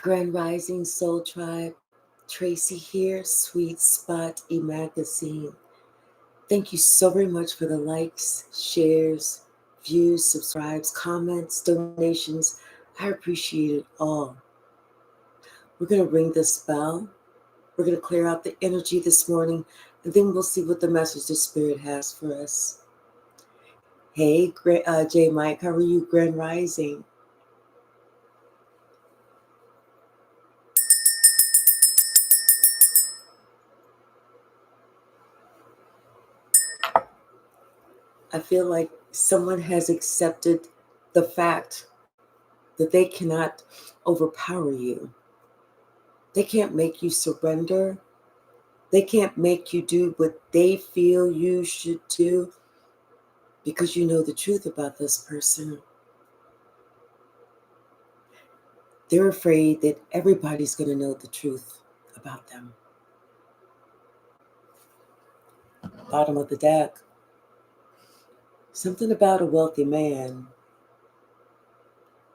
Grand Rising Soul Tribe, Tracy here, Sweet Spot e-magazine. Thank you so very much for the likes, shares, views, subscribes, comments, donations. I appreciate it all. We're going to ring this bell. We're going to clear out the energy this morning, and then we'll see what the message the Spirit has for us. Hey, J. Mike, how are you, Grand Rising? I feel like someone has accepted the fact that they cannot overpower you. They can't make you surrender. They can't make you do what they feel you should do because you know the truth about this person. They're afraid that everybody's going to know the truth about them. Bottom of the deck. Something about a wealthy man.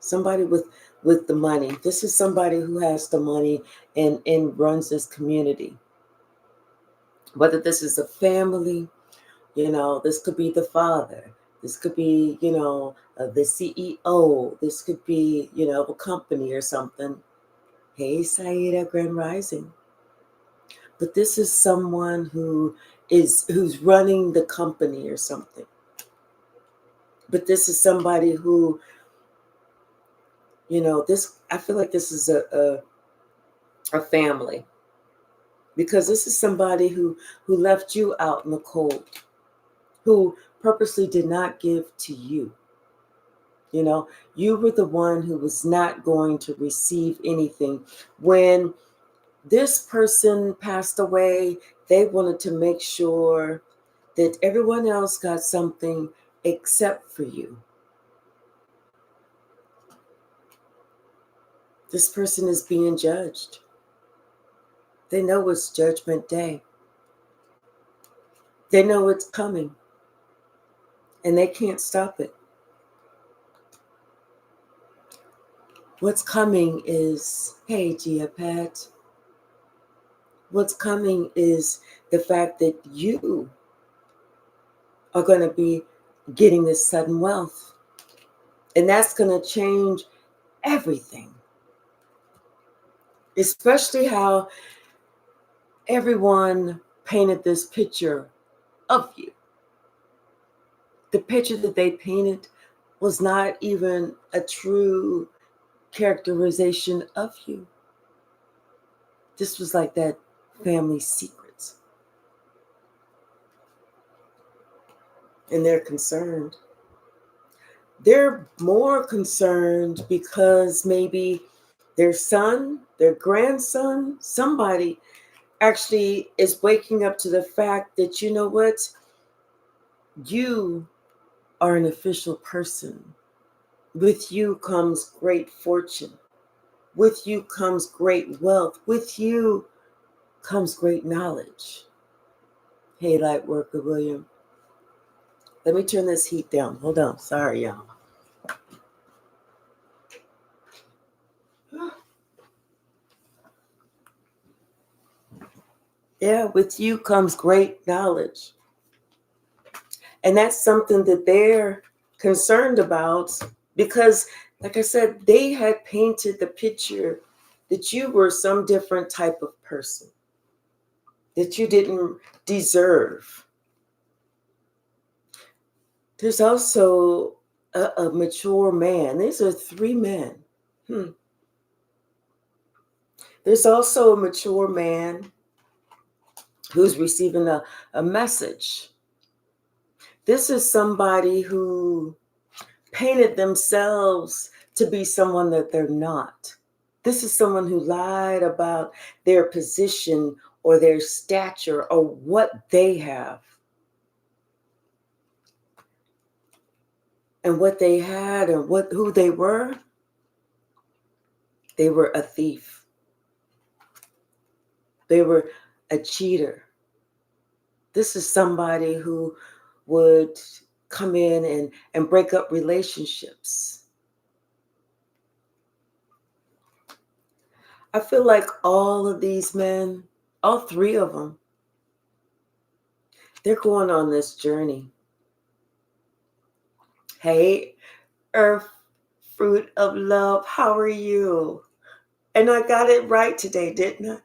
Somebody with the money. This is somebody who has the money and runs this community. Whether this is a family, this could be the father. This could be, the CEO. This could be, a company or something. Hey, Saida, Grand Rising. But this is someone who's running the company or something. But this is somebody who, I feel like this is a family. Because this is somebody who left you out in the cold, who purposely did not give to you. You were the one who was not going to receive anything. When this person passed away, they wanted to make sure that everyone else got something except for you. This person is being judged. They know it's Judgment Day. They know it's coming. And they can't stop it. What's coming is, hey, Gia Pat. What's coming is the fact that you are going to be getting this sudden wealth. And that's going to change everything. Especially how everyone painted this picture of you. The picture that they painted was not even a true characterization of you. This was like that family secret. And they're concerned. They're more concerned because maybe their son, their grandson, somebody actually is waking up to the fact that, you know what? You are an official person. With you comes great fortune. With you comes great wealth. With you comes great knowledge. Hey, light worker William. Let me turn this heat down. Hold on. Sorry, y'all. Yeah, with you comes great knowledge. And that's something that they're concerned about because, like I said, they had painted the picture that you were some different type of person, that you didn't deserve. There's also a mature man. These are three men. There's also a mature man who's receiving a message. This is somebody who painted themselves to be someone that they're not. This is someone who lied about their position or their stature or what they have. And what they had and who they were a thief. They were a cheater. This is somebody who would come in and break up relationships. I feel like all of these men, all three of them, they're going on this journey. Hey, Earth, fruit of love, how are you? And I got it right today, didn't I?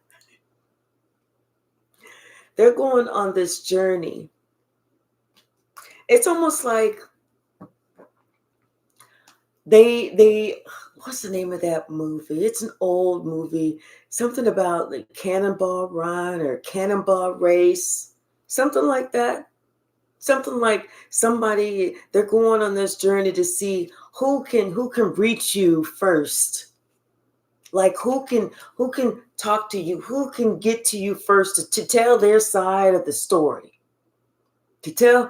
They're going on this journey. It's almost like they what's the name of that movie? It's an old movie. Something about the Cannonball Run or Cannonball Race. Something like that. Something like somebody, they're going on this journey to see who can reach you first. Like who can talk to you, who can get to you first to tell their side of the story. To tell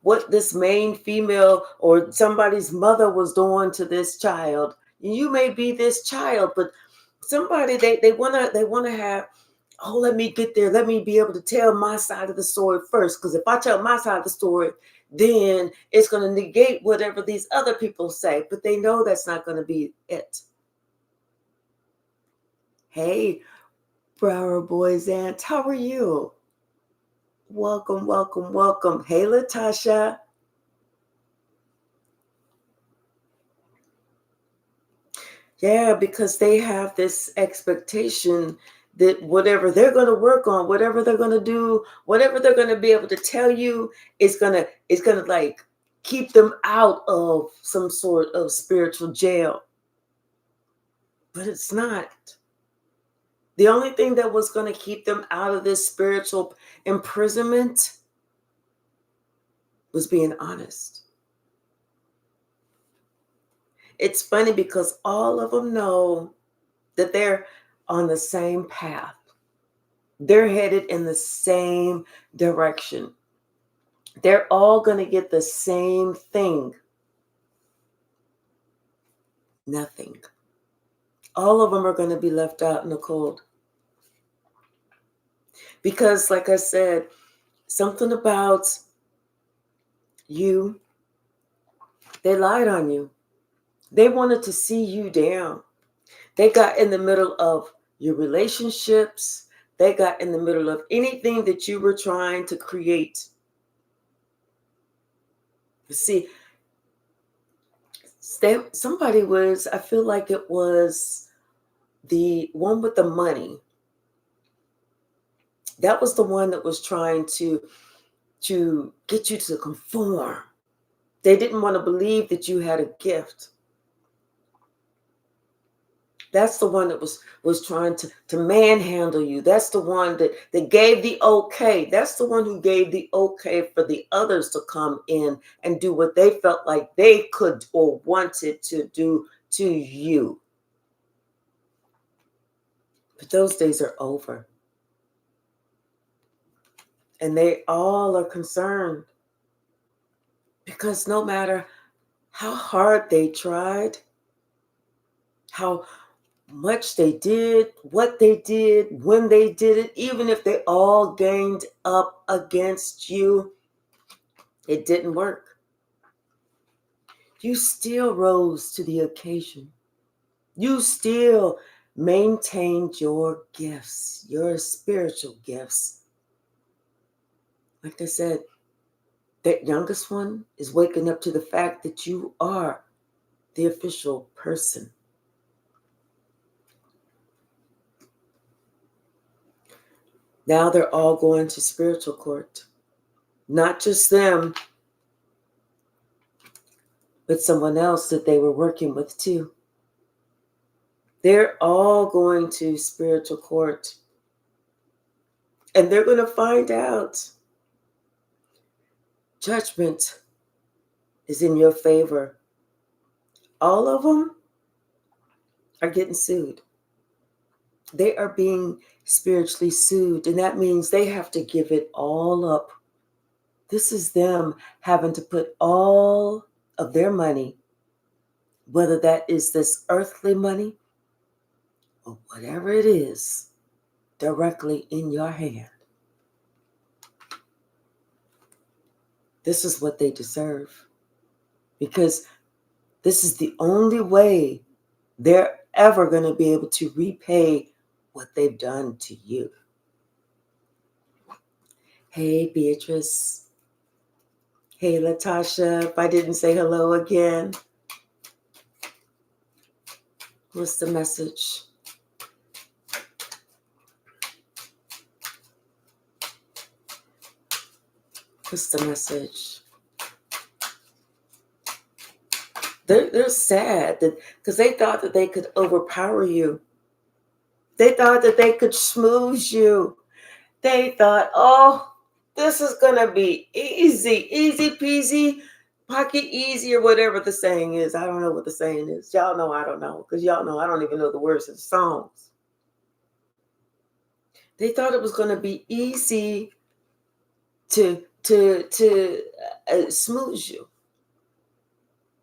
what this main female or somebody's mother was doing to this child. You may be this child, but somebody they want to have, oh, let me get there, let me be able to tell my side of the story first, because if I tell my side of the story, then it's going to negate whatever these other people say, but they know that's not going to be it. Hey, Brower Boys Aunt, how are you? Welcome, welcome, welcome. Hey, Latasha. Yeah, because they have this expectation that whatever they're going to work on, whatever they're going to do, whatever they're going to be able to tell you is going to like keep them out of some sort of spiritual jail. But it's not. The only thing that was going to keep them out of this spiritual imprisonment was being honest. It's funny because all of them know that they're on the same path. They're headed in the same direction. They're all going to get the same thing. Nothing. All of them are going to be left out in the cold. Because, like I said, something about you, they lied on you. They wanted to see you down. They got in the middle of your relationships. They got in the middle of anything that you were trying to create. See, somebody was, I feel like it was the one with the money. That was the one that was trying to get you to conform. They didn't want to believe that you had a gift. That's the one that was trying to manhandle you. That's the one that gave the okay. That's the one who gave the okay for the others to come in and do what they felt like they could or wanted to do to you. But those days are over. And they all are concerned because no matter how hard they tried, how much they did, what they did, when they did it, even if they all ganged up against you, it didn't work. You still rose to the occasion. You still maintained your gifts, your spiritual gifts. Like I said, that youngest one is waking up to the fact that you are the official person. Now they're all going to spiritual court. Not just them, but someone else that they were working with too. They're all going to spiritual court. And they're going to find out judgment is in your favor. All of them are getting sued. They are being spiritually sued, and that means they have to give it all up. This is them having to put all of their money, whether that is this earthly money or whatever it is, directly in your hand. This is what they deserve, because this is the only way they're ever going to be able to repay what they've done to you. Hey, Beatrice. Hey, Latasha. If I didn't say hello again, what's the message? What's the message? They're sad because they thought that they could overpower you. They thought that they could smooth you. They thought, oh, this is going to be easy peasy, pocket easy, or whatever the saying is. I don't know what the saying is. Y'all know I don't know, because y'all know I don't even know the words of the songs. They thought it was going to be easy to smooth you.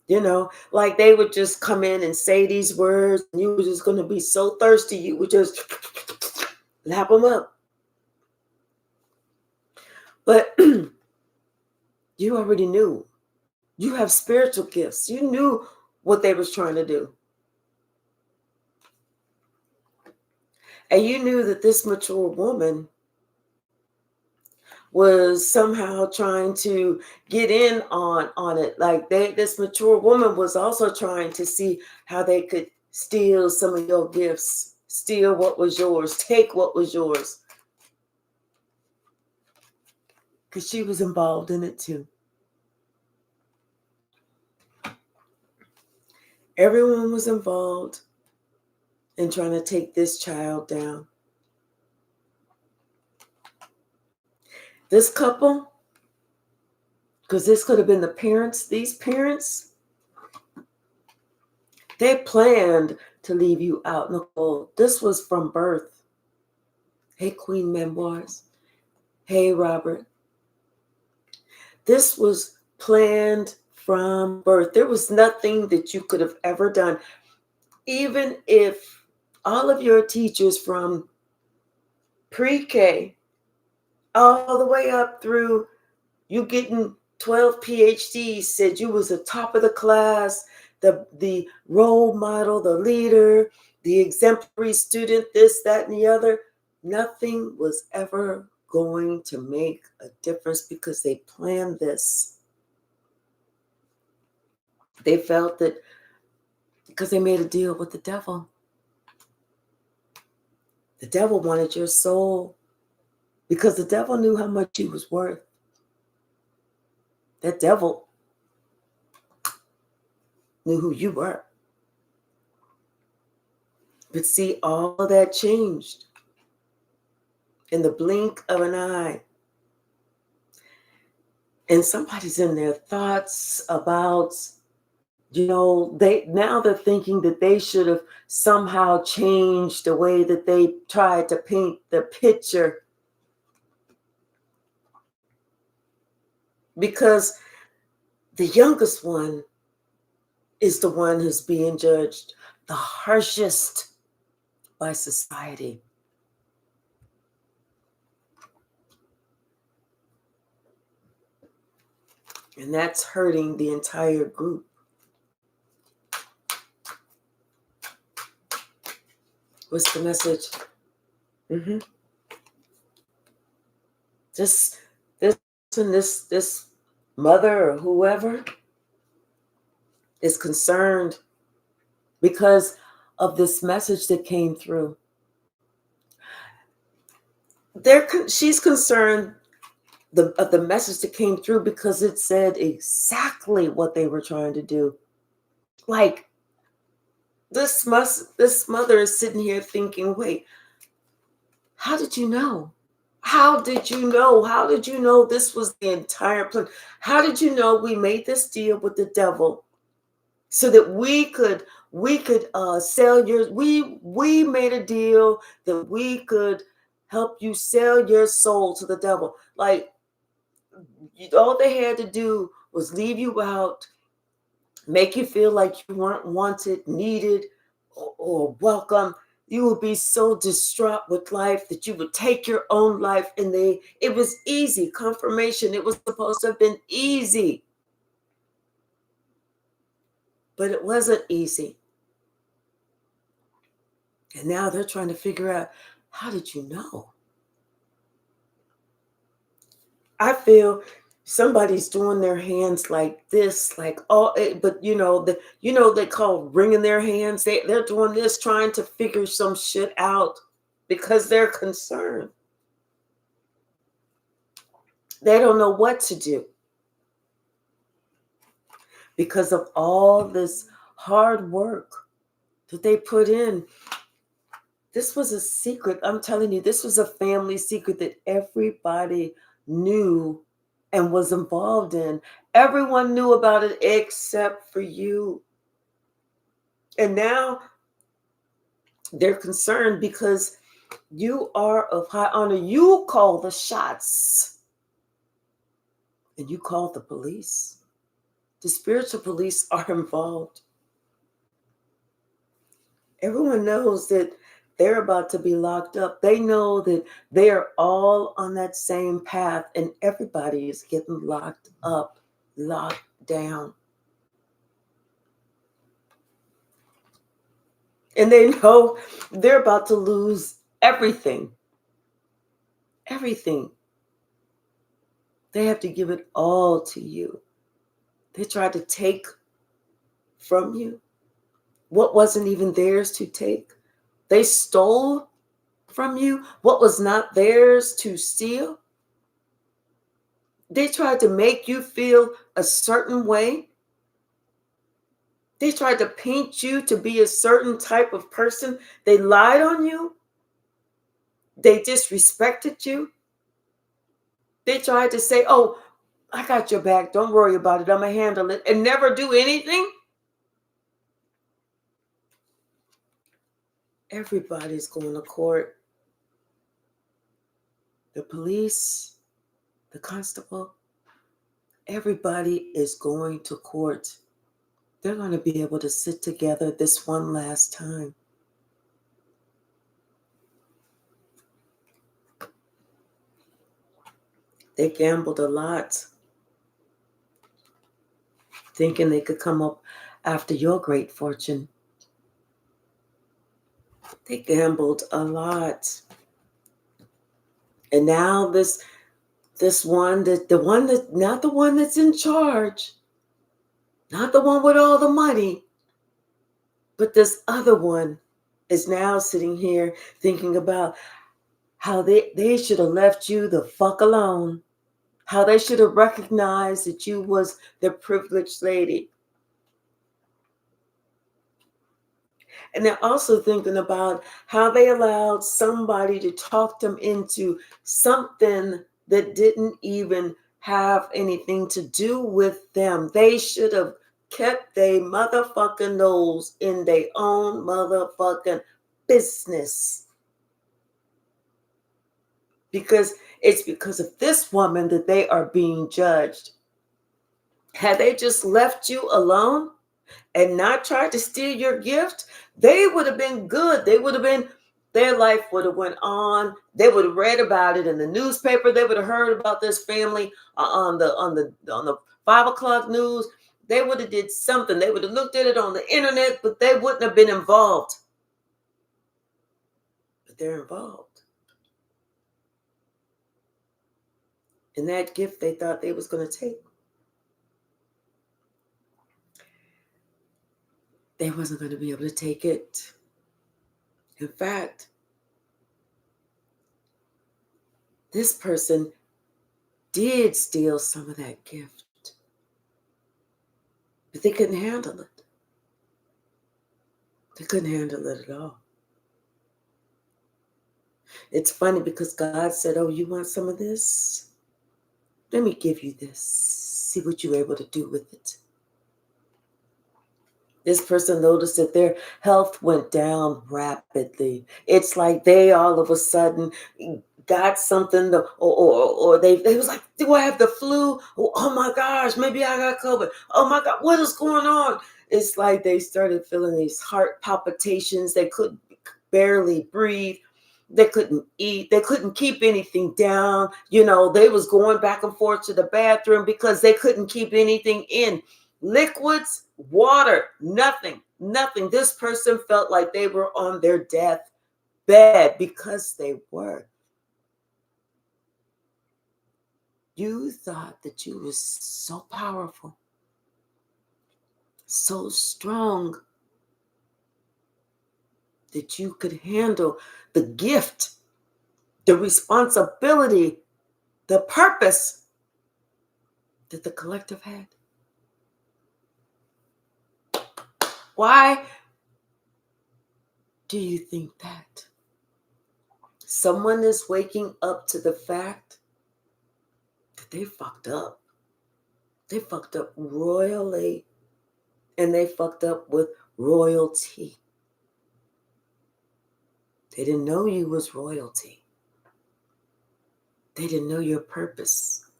You know, like they would just come in and say these words, and you were just going to be so thirsty, you would just lap them up. But you already knew. You have spiritual gifts. You knew what they was trying to do. And you knew that this mature woman was somehow trying to get in on it. Like this mature woman was also trying to see how they could steal some of your gifts, steal what was yours, take what was yours. Because she was involved in it too. Everyone was involved in trying to take this child down. This couple, because this could have been the parents, these parents, they planned to leave you out in the cold. This was from birth. Hey, Queen Memoirs. Hey, Robert. This was planned from birth. There was nothing that you could have ever done. Even if all of your teachers from pre-K all the way up through you getting 12 PhDs said you was the top of the class, the role model, the leader, the exemplary student, this, that, and the other, nothing was ever going to make a difference because they planned this. They felt that because they made a deal with the devil. The devil wanted your soul because the devil knew how much you was worth. That devil knew who you were. But see, all of that changed in the blink of an eye. And somebody's in their thoughts about, they're thinking that they should have somehow changed the way that they tried to paint the picture. Because the youngest one is the one who's being judged the harshest by society. And that's hurting the entire group. What's the message? This mother or whoever is concerned because of this message that came through. She's concerned of the message that came through because it said exactly what they were trying to do. Like this mother is sitting here thinking, wait, how did you know? How did you know? How did you know this was the entire plan? How did you know we made this deal with the devil so that we could sell yours? We made a deal that we could help you sell your soul to the devil. Like all they had to do was leave you out, make you feel like you weren't wanted, needed, or welcome. You would be so distraught with life that you would take your own life. And it was easy. Confirmation. It was supposed to have been easy. But it wasn't easy. And now they're trying to figure out, how did you know? I feel somebody's doing their hands like this, like but they call wringing their hands. They're doing this, trying to figure some shit out because they're concerned. They don't know what to do because of all this hard work that they put in. This was a secret. I'm telling you, this was a family secret that everybody knew and was involved in. Everyone knew about it except for you. And now they're concerned because you are of high honor. You call the shots. And you call the police. The spiritual police are involved. Everyone knows that they're about to be locked up. They know that they are all on that same path, and everybody is getting locked up, locked down. And they know they're about to lose everything. Everything. They have to give it all to you. They tried to take from you what wasn't even theirs to take. They stole from you what was not theirs to steal. They tried to make you feel a certain way. They tried to paint you to be a certain type of person. They lied on you. They disrespected you. They tried to say, oh, I got your back. Don't worry about it. I'm going to handle it, and never do anything. Everybody's going to court. The police, the constable, everybody is going to court. They're going to be able to sit together this one last time. They gambled a lot, thinking they could come up after your great fortune. They gambled a lot. And now this one, not the one that's in charge, not the one with all the money, but this other one is now sitting here thinking about how they should have left you the fuck alone, how they should have recognized that you was the privileged lady. And they're also thinking about how they allowed somebody to talk them into something that didn't even have anything to do with them. They should have kept their motherfucking nose in their own motherfucking business. Because it's because of this woman that they are being judged. Had they just left you alone and not tried to steal your gift, they would have been good. Their life would have went on. They would have read about it in the newspaper. They would have heard about this family on the 5 o'clock news. They would have did something. They would have looked at it on the internet, but they wouldn't have been involved. But they're involved. And that gift they thought they was going to take, they wasn't going to be able to take it. In fact, this person did steal some of that gift, but they couldn't handle it. They couldn't handle it at all. It's funny because God said, oh, you want some of this? Let me give you this. See what you're able to do with it. This person noticed that their health went down rapidly. It's like they all of a sudden got something, or they was like, do I have the flu? Oh my gosh, maybe I got COVID. Oh my God, what is going on? It's like they started feeling these heart palpitations. They could barely breathe. They couldn't eat. They couldn't keep anything down. They was going back and forth to the bathroom because they couldn't keep anything in. Liquids, water, nothing. Nothing. This person felt like they were on their deathbed because they were. You thought that you was so powerful, so strong, that you could handle the gift, the responsibility, the purpose that the collective had. Why do you think that? Someone is waking up to the fact that they fucked up. They fucked up royally, and they fucked up with royalty. They didn't know you was royalty. They didn't know your purpose.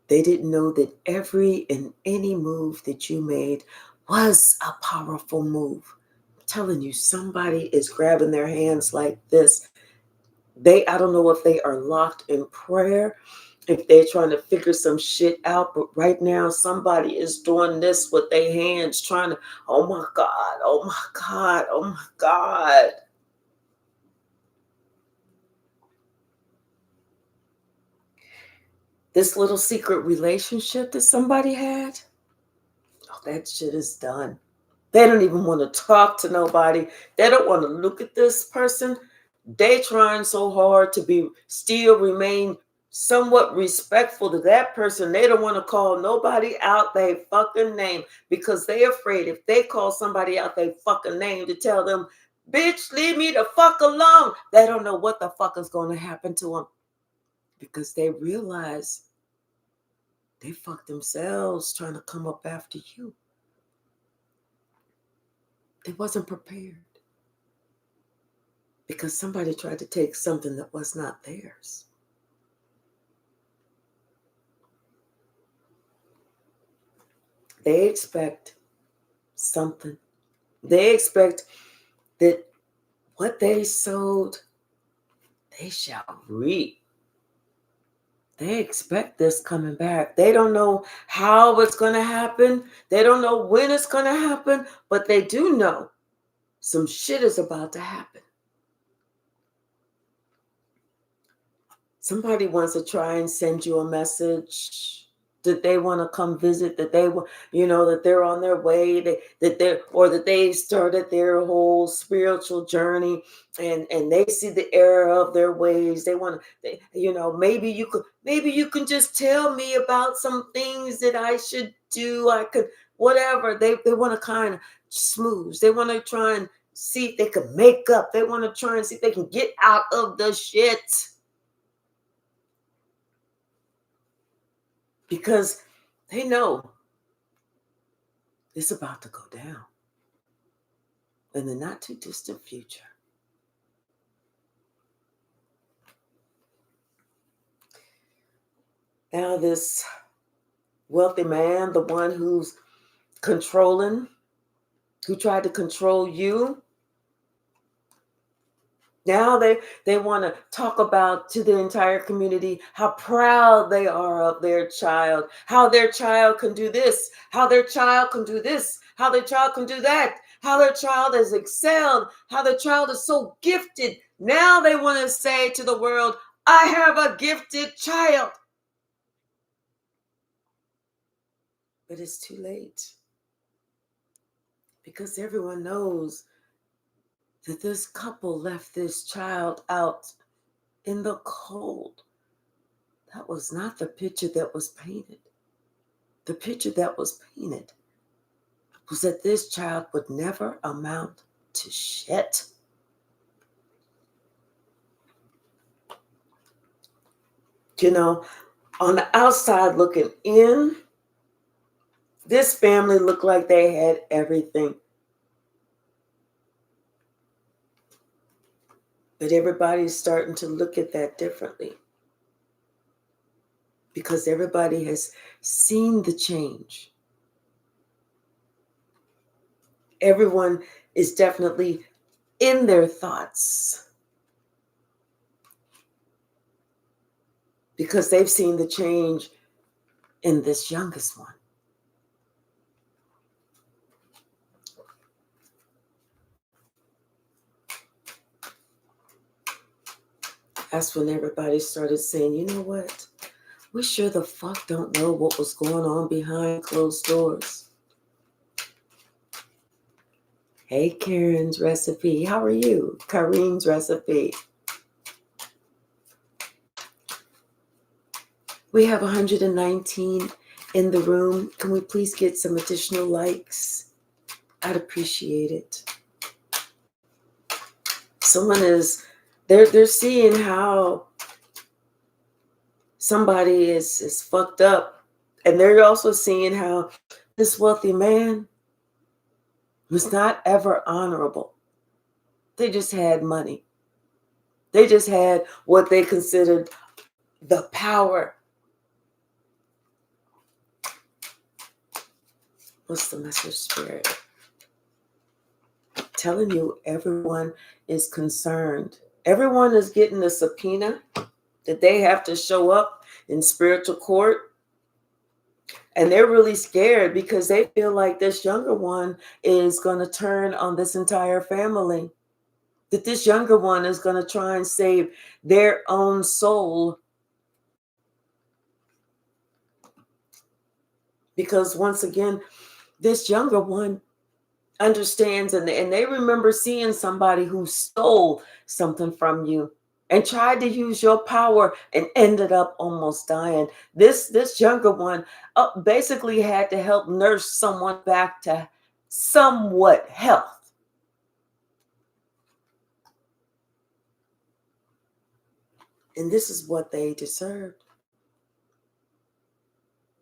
They didn't know that every and any move that you made was a powerful move. I'm telling you, somebody is grabbing their hands like this. I don't know if they are locked in prayer, if they're trying to figure some shit out, but right now somebody is doing this with their hands, trying to, oh my God, oh my God, oh my God. This little secret relationship that somebody had, oh, that shit is done. They don't even want to talk to nobody. They don't want to look at this person. They trying so hard to still remain somewhat respectful to that person. They don't want to call nobody out their fucking name because they afraid if they call somebody out their fucking name to tell them, bitch, leave me the fuck alone. They don't know what the fuck is going to happen to them because they realize they fucked themselves trying to come up after you. They wasn't prepared because somebody tried to take something that was not theirs. They expect something. They expect that what they sowed, they shall reap. They expect this coming back. They don't know how it's going to happen. They don't know when it's going to happen, but they do know some shit is about to happen. Somebody wants to try and send you a message that they want to come visit, that they want, that they're on their way, that they started their whole spiritual journey, and they see the error of their ways. They want to, maybe you can just tell me about some things that I should do. I could, whatever. They want to kind of smooth. They want to try and see if they can make up. They want to try and see if they can get out of the shit. Because they know it's about to go down in the not too distant future. Now, this wealthy man, the one who's controlling, who tried to control you, now they want to talk about to the entire community how proud they are of their child, how their child can do this, how their child can do this, how their child can do that, how their child has excelled, how their child is so gifted. Now they want to say to the world, I have a gifted child. But it's too late. Because everyone knows that this couple left this child out in the cold. That was not the picture that was painted. The picture that was painted was that this child would never amount to shit. On the outside looking in, this family looked like they had everything. But everybody's starting to look at that differently. Because everybody has seen the change. Everyone is definitely in their thoughts because they've seen the change in this youngest one. That's when everybody started saying, you know what? We sure the fuck don't know what was going on behind closed doors. Hey, Karen's recipe. How are you? Kareem's recipe. We have 119 in the room. Can we please get some additional likes? I'd appreciate it. Someone is, they're seeing how somebody is fucked up. And they're also seeing how this wealthy man was not ever honorable. They just had money. They just had what they considered the power. What's the message, Spirit? Telling you everyone is concerned. Everyone is getting a subpoena that they have to show up in spiritual court. And they're really scared because they feel like this younger one is going to turn on this entire family. That this younger one is going to try and save their own soul. Because once again, this younger one understands and they remember seeing somebody who stole something from you and tried to use your power and ended up almost dying. This younger one basically had to help nurse someone back to somewhat health. And this is what they deserved.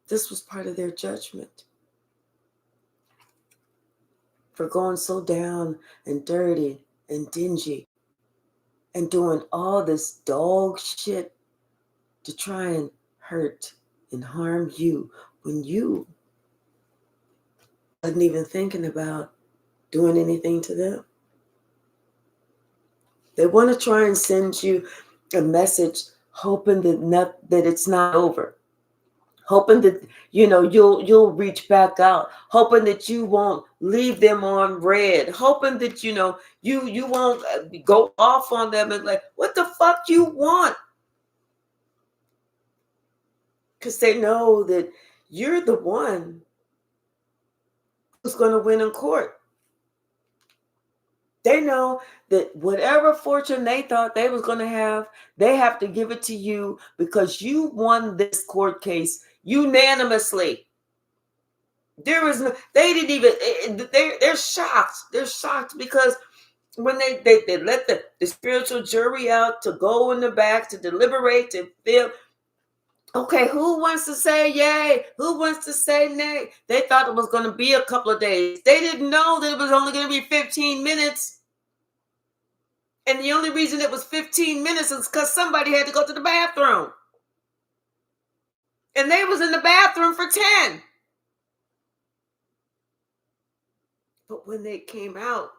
This was part of their judgment for going so down and dirty and dingy and doing all this dog shit to try and hurt and harm you when you wasn't even thinking about doing anything to them. They want to try and send you a message hoping that it's not over. Hoping that you'll reach back out, hoping that you won't leave them on red, hoping that you won't go off on them and like, what the fuck you want? Because they know that you're the one who's going to win in court. They know that whatever fortune they thought they was going to have, they have to give it to you because you won this court case unanimously. There is no, they didn't even, they're shocked. They're shocked because when they let the spiritual jury out to go in the back to deliberate, to feel, okay, who wants to say yay? Who wants to say nay? They thought it was going to be a couple of days. They didn't know that it was only going to be 15 minutes. And the only reason it was 15 minutes is because somebody had to go to the bathroom. And they was in the bathroom for 10. But when they came out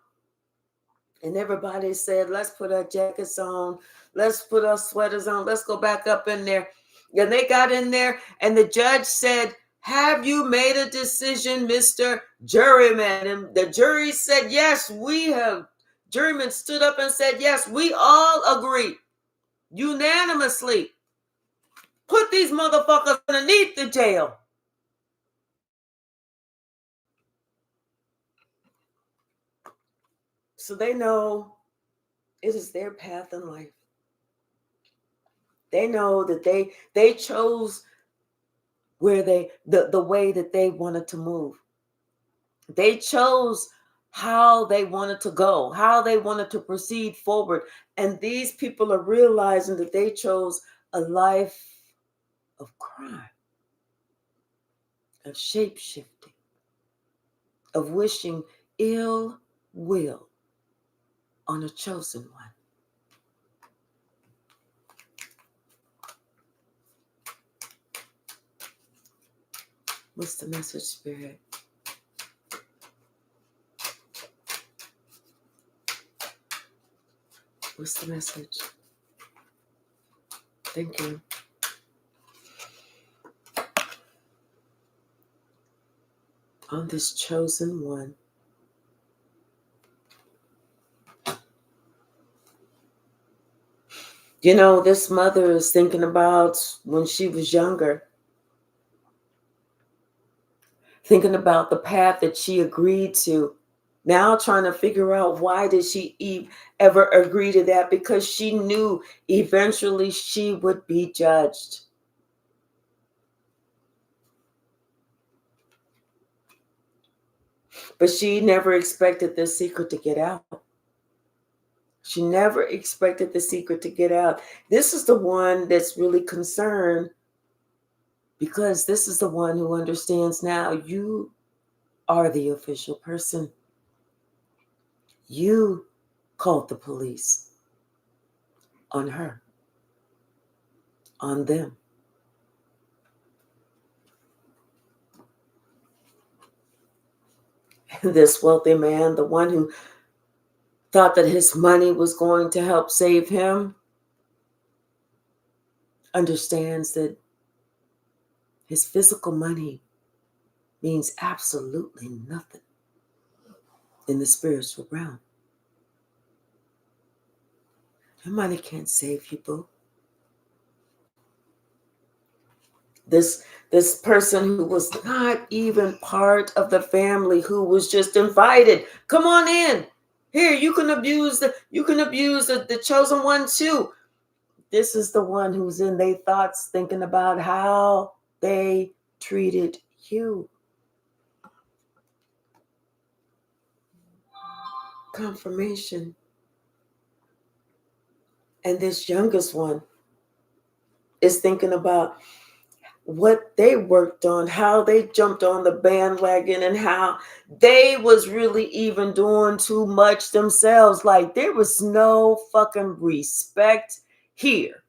and everybody said, let's put our jackets on, let's put our sweaters on, let's go back up in there. And they got in there and the judge said, have you made a decision, Mr. Juryman? And the jury said, yes, we have. Juryman stood up and said, yes, we all agree unanimously. Put these motherfuckers underneath the jail. So they know it is their path in life. They know that they chose where the way that they wanted to move. They chose how they wanted to go, how they wanted to proceed forward. And these people are realizing that they chose a life of crime, of shape-shifting, of wishing ill will on a chosen one. What's the message, Spirit? What's the message? Thank you. On this chosen one, You know, this mother is thinking about when she was younger, thinking about the path that she agreed to. Now trying to figure out why did she ever agree to that, because she knew eventually she would be judged. But she never expected this secret to get out. She never expected the secret to get out. This is the one that's really concerned, because this is the one who understands now you are the official person. You called the police on her, on them. And this wealthy man, the one who thought that his money was going to help save him, understands that his physical money means absolutely nothing in the spiritual realm. Your money can't save you, boo. This person who was not even part of the family, who was just invited, come on in. Here, you can abuse the chosen one too. This is the one who's in their thoughts thinking about how they treated you. Confirmation. And this youngest one is thinking about what they worked on, how they jumped on the bandwagon, and how they was really even doing too much themselves. Like there was no fucking respect here.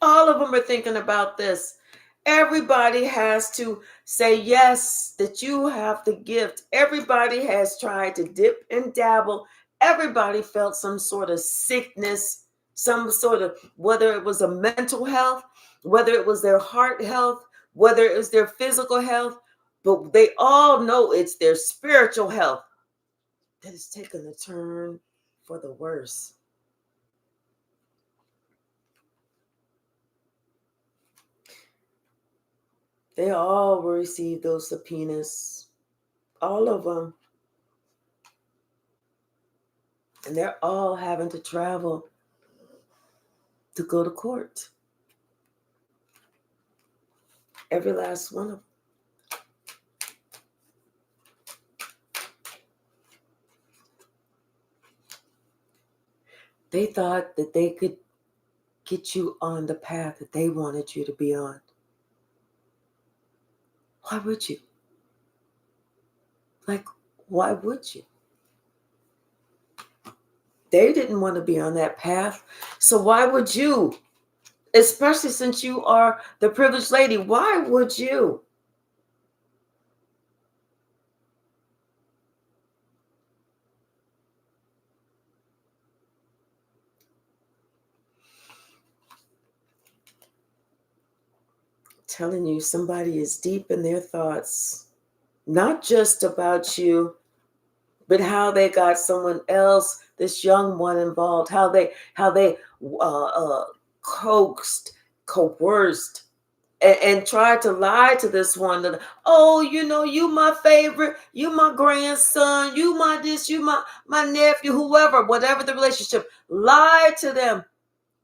All of them are thinking about this. Everybody has to say yes, that you have the gift. Everybody has tried to dip and dabble. Everybody felt some sort of sickness, some sort of, whether it was a mental health, whether it was their heart health, whether it was their physical health, but they all know it's their spiritual health that is taking a turn for the worse. They all will receive those subpoenas, all of them. And they're all having to travel to go to court. Every last one of them. They thought that they could get you on the path that they wanted you to be on. Why would you? Like, why would you? They didn't want to be on that path. So why would you? Especially since you are the privileged lady, why would you? I'm telling you, somebody is deep in their thoughts, not just about you, but how they got someone else, this young one, involved, how they coaxed, coerced, and tried to lie to this one that, oh, you know, you my favorite, you my grandson, you my this, you my nephew, whoever, whatever the relationship, lied to them,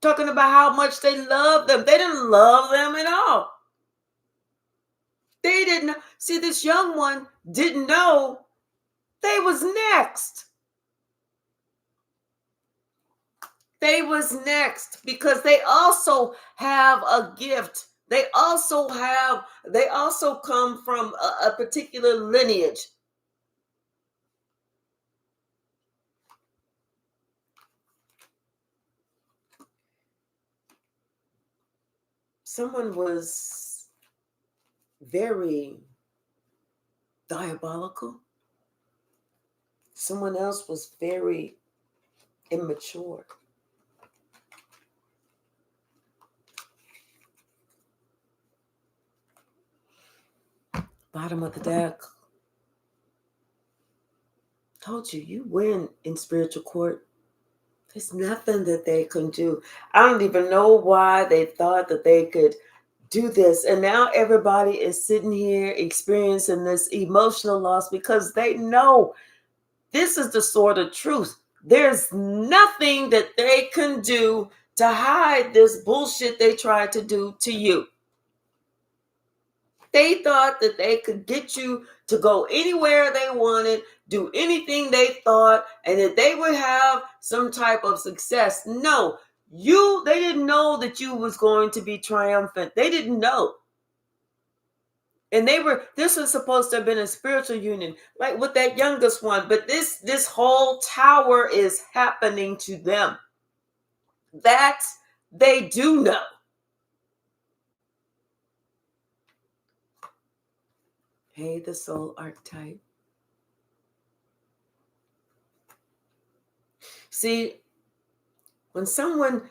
talking about how much they love them. They didn't love them at all. They didn't see, this young one didn't know they was next. They was next because they also have a gift. They also come from a particular lineage. Someone was very diabolical. Someone else was very immature. Bottom of the deck. Told you, you win in spiritual court. There's nothing that they can do. I don't even know why they thought that they could do this. And now everybody is sitting here experiencing this emotional loss because they know this is the sort of truth. There's nothing that they can do to hide this bullshit they tried to do to you. They thought that they could get you to go anywhere they wanted, do anything they thought, and that they would have some type of success. No, they didn't know that you was going to be triumphant. They didn't know. And this was supposed to have been a spiritual union, like with that youngest one. But this whole tower is happening to them. That they do know. Hey, the soul archetype. See, when someone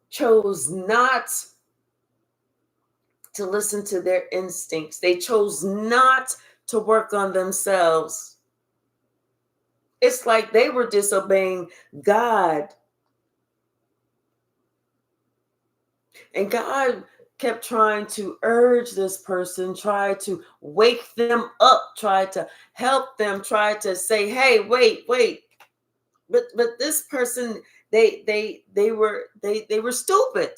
chose not to listen to their instincts, they chose not to work on themselves, it's like they were disobeying God. And God kept trying to urge this person, try to wake them up, try to help them, try to say, hey, wait. But this person, they were stupid.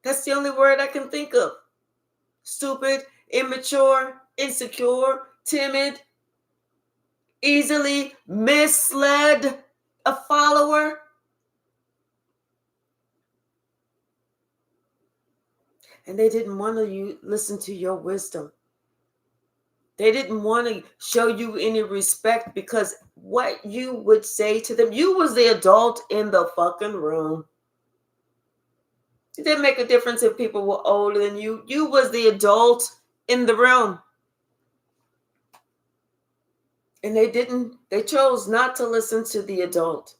That's the only word I can think of. Stupid, immature, insecure, timid, easily misled, a follower. And they didn't want to listen to your wisdom. They didn't want to show you any respect because what you would say to them, you was the adult in the fucking room. It didn't make a difference if people were older than you. You was the adult in the room. And they chose not to listen to the adult.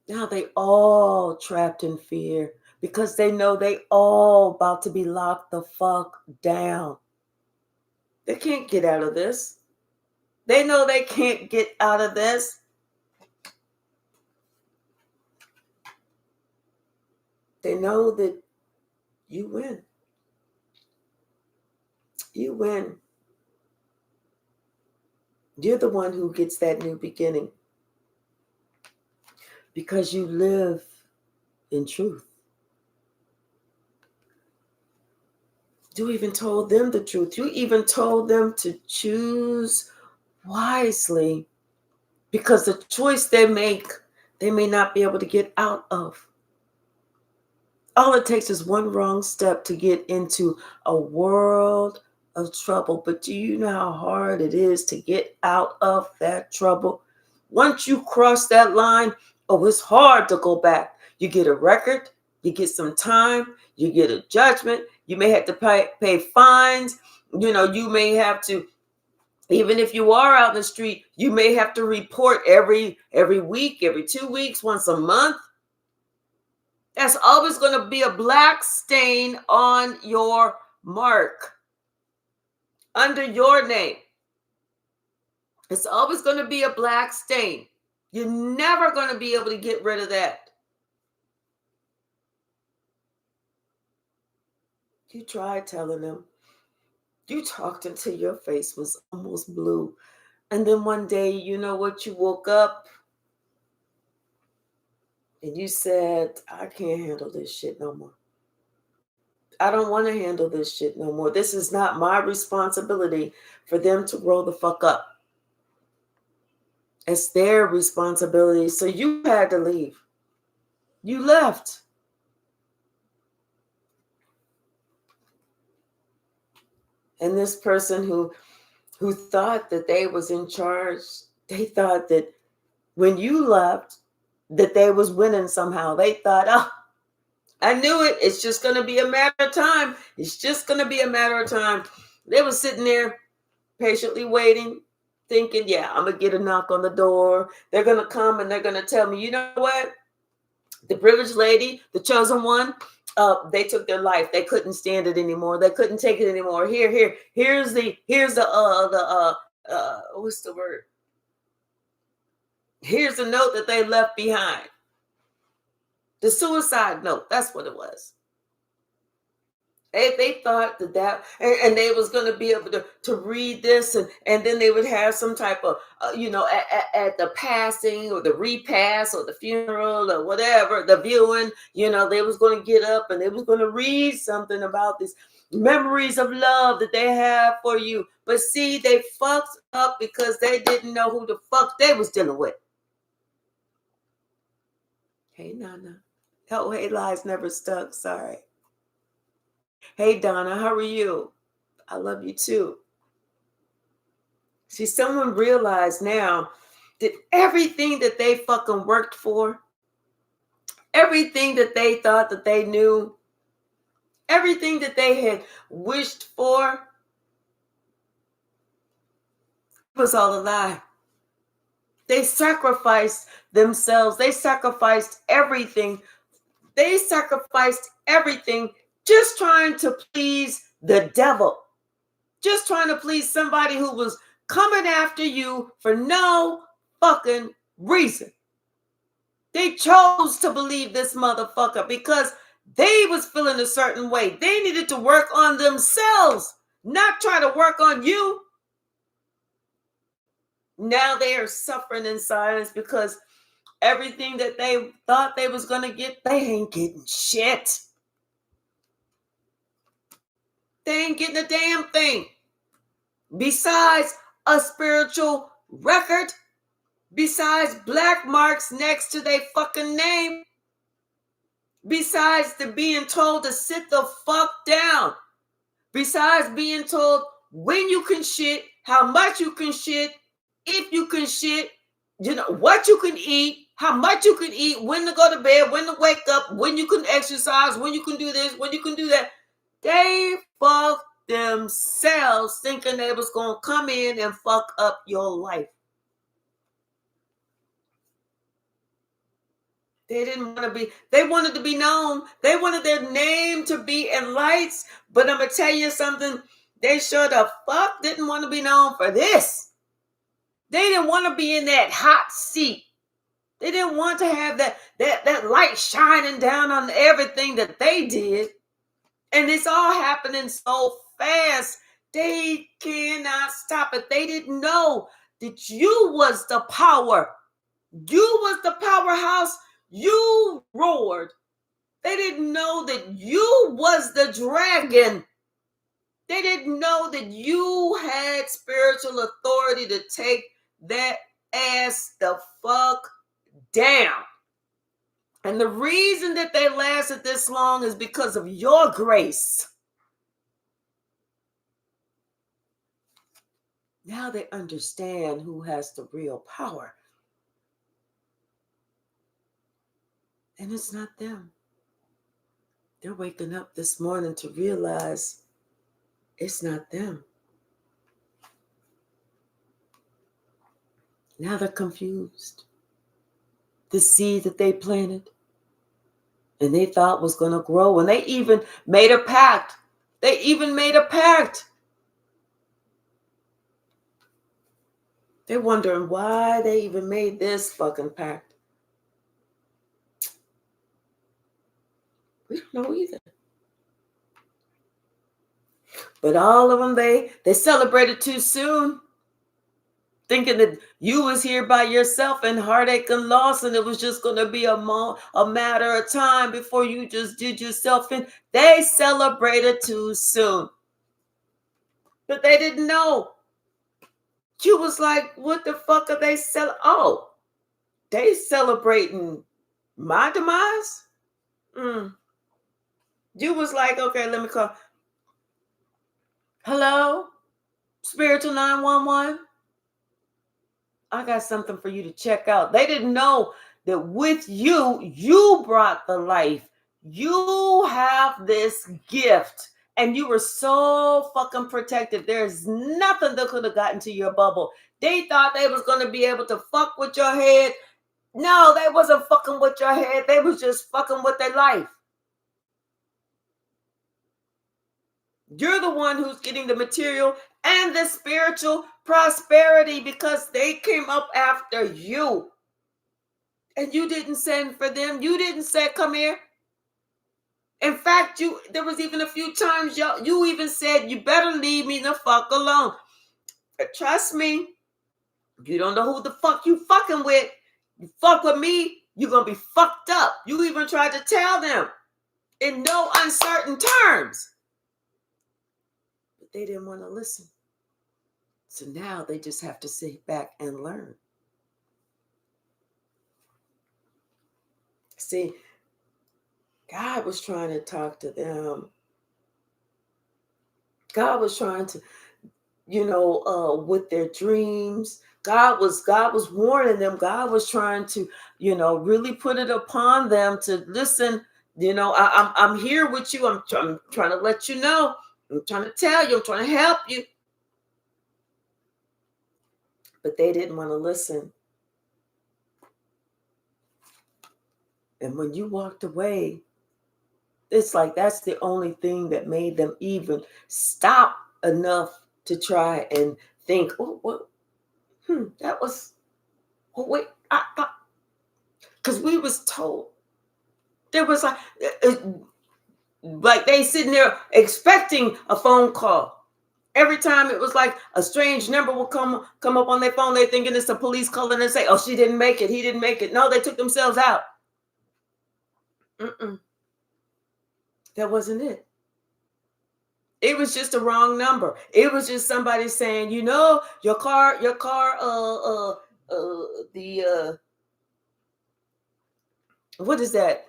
Now they all trapped in fear because they know they all about to be locked the fuck down. They can't get out of this. They know they can't get out of this. They know that you win. You win. You're the one who gets that new beginning because you live in truth. You even told them the truth. You even told them to choose wisely because the choice they make, they may not be able to get out of. All it takes is one wrong step to get into a world of trouble. But do you know how hard it is to get out of that trouble? Once you cross that line, it's hard to go back. You get a record, you get some time, you get a judgment, you may have to pay fines. You may have to, even if you are out in the street, you may have to report every week, every 2 weeks, once a month. That's always going to be a black stain on your mark, under your name. It's always going to be a black stain. You're never going to be able to get rid of that. You tried telling them. You talked until your face was almost blue. And then one day, you know what? You woke up and you said, I can't handle this shit no more. I don't want to handle this shit no more. This is not my responsibility for them to grow the fuck up. It's their responsibility. So you had to leave. You left. And this person who thought that they was in charge, they thought that when you left, that they was winning somehow. They thought, I knew it. It's just going to be a matter of time. It's just going to be a matter of time. They were sitting there patiently waiting, thinking, yeah, I'm going to get a knock on the door. They're going to come and they're going to tell me, you know what? The privileged lady, the chosen one, they took their life. They couldn't stand it anymore. They couldn't take it anymore. Here's the what's the word? Here's a note that they left behind. The suicide note, that's what it was. They thought that and they was going to be able to read this, and then they would have some type of, at the passing or the repast or the funeral or whatever, the viewing, they was going to get up and they was going to read something about these memories of love that they have for you. But see, they fucked up because they didn't know who the fuck they was dealing with. Hey, Nana. Oh, hey, lies never stuck. Sorry. Hey, Donna, how are you? I love you too. See, someone realized now that everything that they fucking worked for, everything that they thought that they knew, everything that they had wished for was all a lie. They sacrificed themselves. They sacrificed everything. They sacrificed everything just trying to please the devil. Just trying to please somebody who was coming after you for no fucking reason. They chose to believe this motherfucker because they was feeling a certain way. They needed to work on themselves, not try to work on you. Now they are suffering in silence because everything that they thought they was going to get, they ain't getting shit. They ain't getting a damn thing. Besides a spiritual record, besides black marks next to their fucking name, besides the being told to sit the fuck down, besides being told when you can shit, how much you can shit, if you can shit, what you can eat, how much you can eat, when to go to bed, when to wake up, when you can exercise, when you can do this, when you can do that. They fucked themselves thinking they was going to come in and fuck up your life. They didn't want to be, they wanted to be known. They wanted their name to be in lights. But I'm going to tell you something. They sure the fuck didn't want to be known for this. They didn't want to be in that hot seat. They didn't want to have that light shining down on everything that they did. And it's all happening so fast. They cannot stop it. They didn't know that you was the power. You was the powerhouse. You roared. They didn't know that you was the dragon. They didn't know that you had spiritual authority to take that ass the fuck down. And the reason that they lasted this long is because of your grace. Now they understand who has the real power. And it's not them. They're waking up this morning to realize it's not them. Now they're confused. The seed that they planted and they thought was going to grow. And they even made a pact. They're wondering why they even made this fucking pact. We don't know either. But all of them, they celebrated too soon, thinking that you was here by yourself in heartache and loss, and it was just going to be a matter of time before you just did yourself in. They celebrated too soon. But they didn't know. You was like, what the fuck are they celebrating? Oh, they celebrating my demise? You was like, okay, let me call. Hello? Spiritual 911? I got something for you to check out. They didn't know that with you brought the life. You have this gift. And you were so fucking protected. There's nothing that could have gotten to your bubble. They thought they was going to be able to fuck with your head. No, they wasn't fucking with your head. They was just fucking with their life. You're the one who's getting the material and the spiritual prosperity because they came up after you. And you didn't send for them. You didn't say, come here. In fact, there was even a few times you even said, you better leave me the fuck alone. But trust me, you don't know who the fuck you fucking with. You fuck with me, you're going to be fucked up. You even tried to tell them in no uncertain terms. But they didn't want to listen. So now they just have to sit back and learn. See, God was trying to talk to them. God was trying to, with their dreams. God was warning them. God was trying to, really put it upon them to listen. I'm here with you. I'm trying to let you know. I'm trying to tell you. I'm trying to help you. But they didn't want to listen. And when you walked away, it's like that's the only thing that made them even stop enough to try and think, oh, what? That was, oh, wait, because we was told. There was like they sitting there expecting a phone call. Every time it was like a strange number will come up on their phone. They thinking it's the police calling and say, oh, she didn't make it. He didn't make it. No, they took themselves out. That wasn't it. It was just a wrong number. It was just somebody saying, your car, what is that?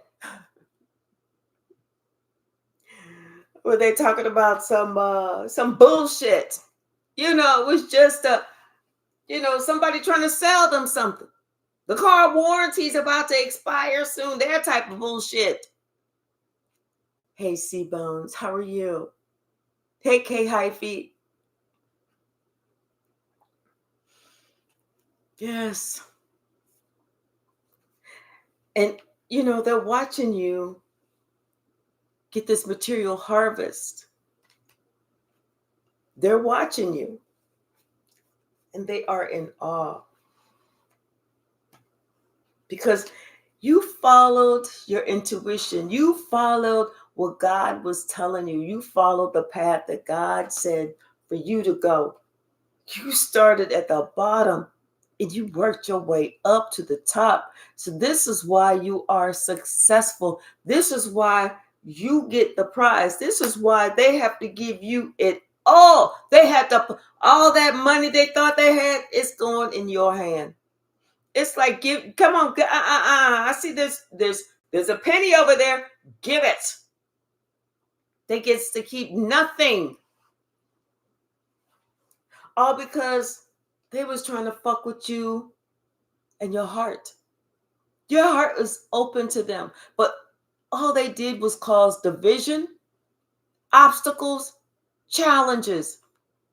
Were they talking about some bullshit? It was just somebody trying to sell them something. The car warranty's about to expire soon. That type of bullshit. Hey, C-Bones, how are you? Hey, K-Hyphy. Yes. And, they're watching you get this material harvest. They're watching you. And they are in awe. Because you followed your intuition. You followed what God was telling you. You followed the path that God said for you to go. You started at the bottom and you worked your way up to the top. So this is why you are successful. This is why you get the prize. This is why they have to give you it all. They had to, all that money they thought they had, it's going in your hand. It's like, come on, I see there's a penny over there. Give it. They gets to keep nothing. All because they was trying to fuck with you and your heart. Your heart was open to them, but all they did was cause division, obstacles, challenges,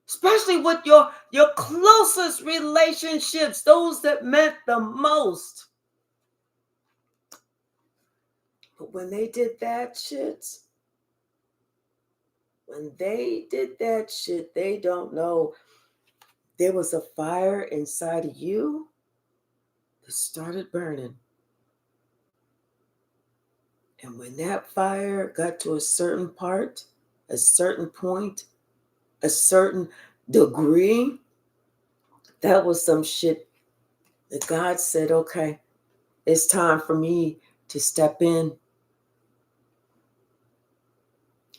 especially with your closest relationships, those that meant the most. But when they did that shit, they don't know. There was a fire inside of you that started burning. And when that fire got to a certain part, a certain point, a certain degree, that was some shit that God said, okay, it's time for me to step in.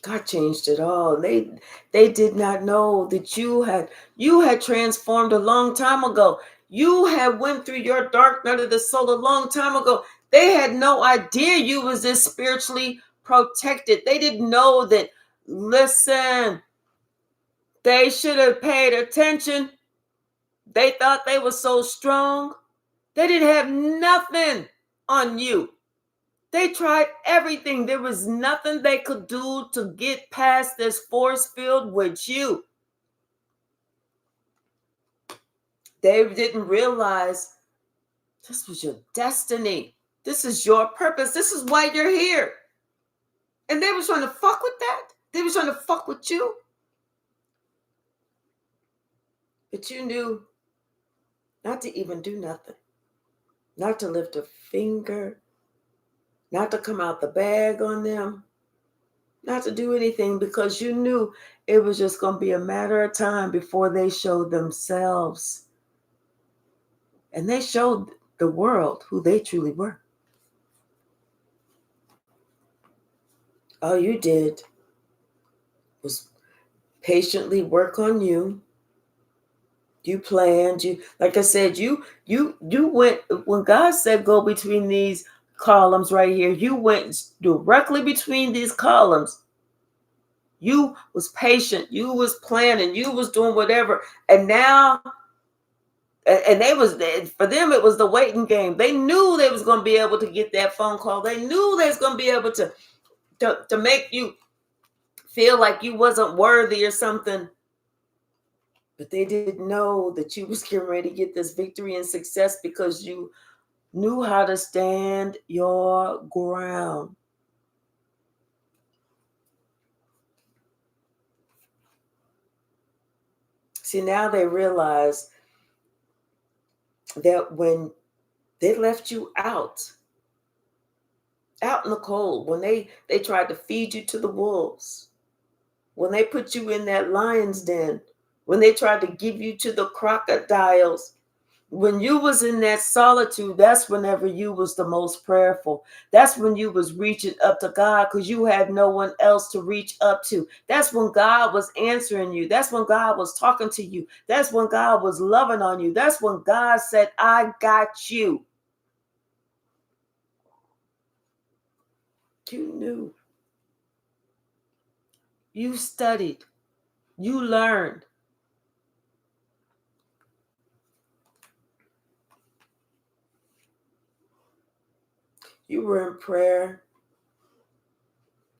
God changed it all. They did not know that you had transformed a long time ago. You had went through your dark night of the soul a long time ago. They had no idea you was this spiritually protected. They didn't know that, listen, they should have paid attention. They thought they were so strong. They didn't have nothing on you. They tried everything. There was nothing they could do to get past this force field with you. They didn't realize this was your destiny. This is your purpose. This is why you're here. And they were trying to fuck with that. They were trying to fuck with you. But you knew not to even do nothing. not to lift a finger, not to come out the bag on them, not to do anything, because you knew it was just going to be a matter of time before they showed themselves. And they showed the world who they truly were. All you did was patiently work on you. You planned, you, like I said, you went, when God said go between these columns right here, you went directly between these columns. You was patient, you was planning, you was doing whatever. And now, and they was, for them, it was the waiting game. They knew they was going to be able to get that phone call. They knew they was going to be able to make you feel like you wasn't worthy or something. But they didn't know that you was getting ready to get this victory and success, because you knew how to stand your ground. See, now they realize that when they left you out in the cold, when they tried to feed you to the wolves, when they put you in that lion's den, when they tried to give you to the crocodiles, when you was in that solitude, that's whenever you was the most prayerful. That's when you was reaching up to God, because you had no one else to reach up to. That's when God was answering you. That's when God was talking to you. That's when God was loving on you. That's when God said, I got you. You knew. You studied. You learned. You were in prayer.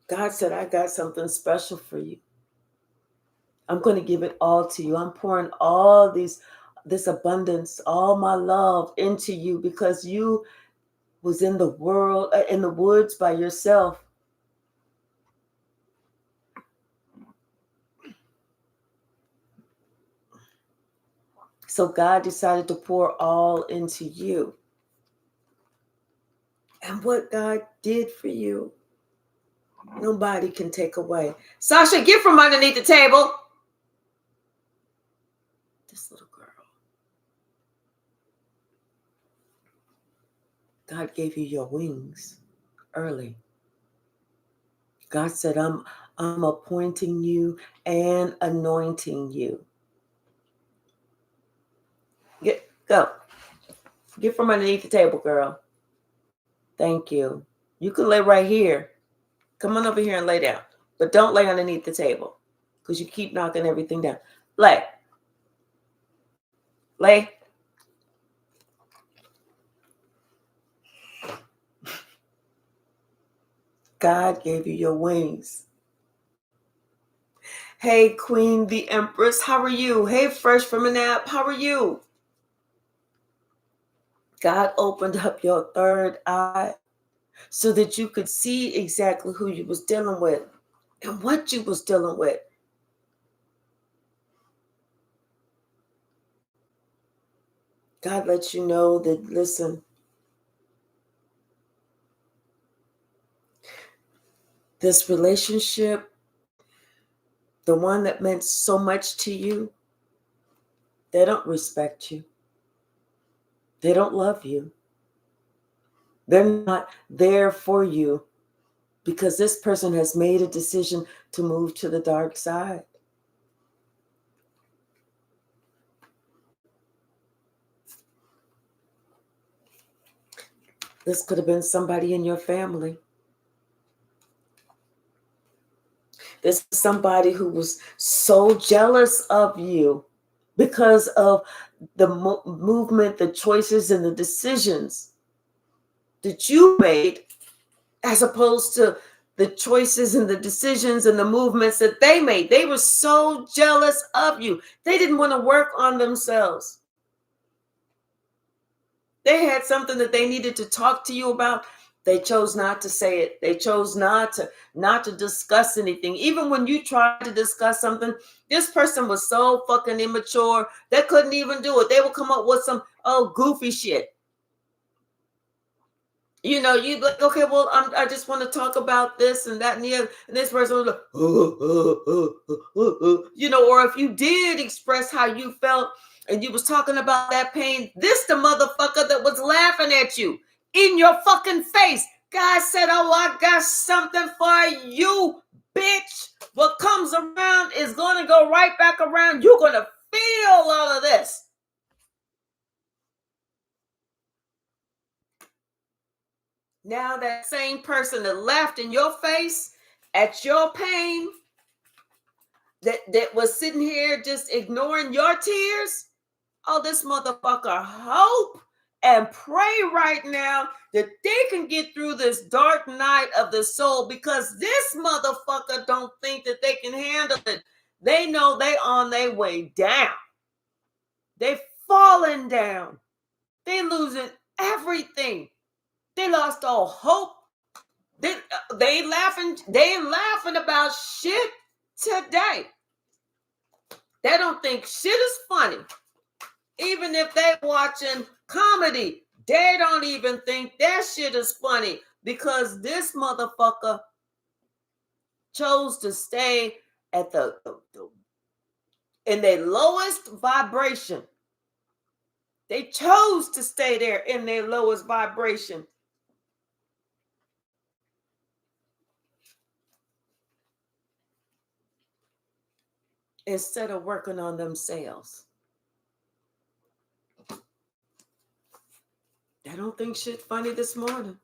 God said, I got something special for you. I'm going to give it all to you. I'm pouring all this abundance, all my love into you, because you was in the world, in the woods by yourself. So God decided to pour all into you. And what God did for you, nobody can take away. Sasha, get from underneath the table. This little girl. God gave you your wings early. God said, I'm appointing you and anointing you. Go. Get from underneath the table, girl. Thank you. You can lay right here. Come on over here and lay down. But don't lay underneath the table, because you keep knocking everything down. Lay. Lay. God gave you your wings. Hey, Queen the Empress, how are you? Hey, Fresh from a Nap, how are you? God opened up your third eye so that you could see exactly who you was dealing with and what you was dealing with. God lets you know that, listen, this relationship, the one that meant so much to you, they don't respect you. They don't love you. They're not there for you, because this person has made a decision to move to the dark side. This could have been somebody in your family. This is somebody who was so jealous of you because of the movement, the choices, and the decisions that you made, as opposed to the choices and the decisions and the movements that they made. They were so jealous of you. They didn't want to work on themselves. They had something that they needed to talk to you about. They chose not to say it. They chose not to discuss anything. Even when you tried to discuss something, this person was so fucking immature, they couldn't even do it. They would come up with some goofy shit. You know, you like, okay, well, I just want to talk about this and that and the other. And this person was like, you know, or if you did express how you felt and you was talking about that pain, this the motherfucker that was laughing at you in your fucking face. God said, oh, I got something for you, bitch. What comes around is going to go right back around. You're going to feel all of this. Now that same person that laughed in your face at your pain, that was sitting here just ignoring your tears, oh, this motherfucker hope and pray right now that they can get through this dark night of the soul, because this motherfucker don't think that they can handle it. They know they on their way down. They falling down. They losing everything. They lost all hope. They ain't laughing about shit today. They don't think shit is funny. Even if they watching comedy, they don't even think that shit is funny, because this motherfucker chose to stay at in their lowest vibration. They chose to stay there in their lowest vibration. Instead of working on themselves. They don't think shit funny this morning.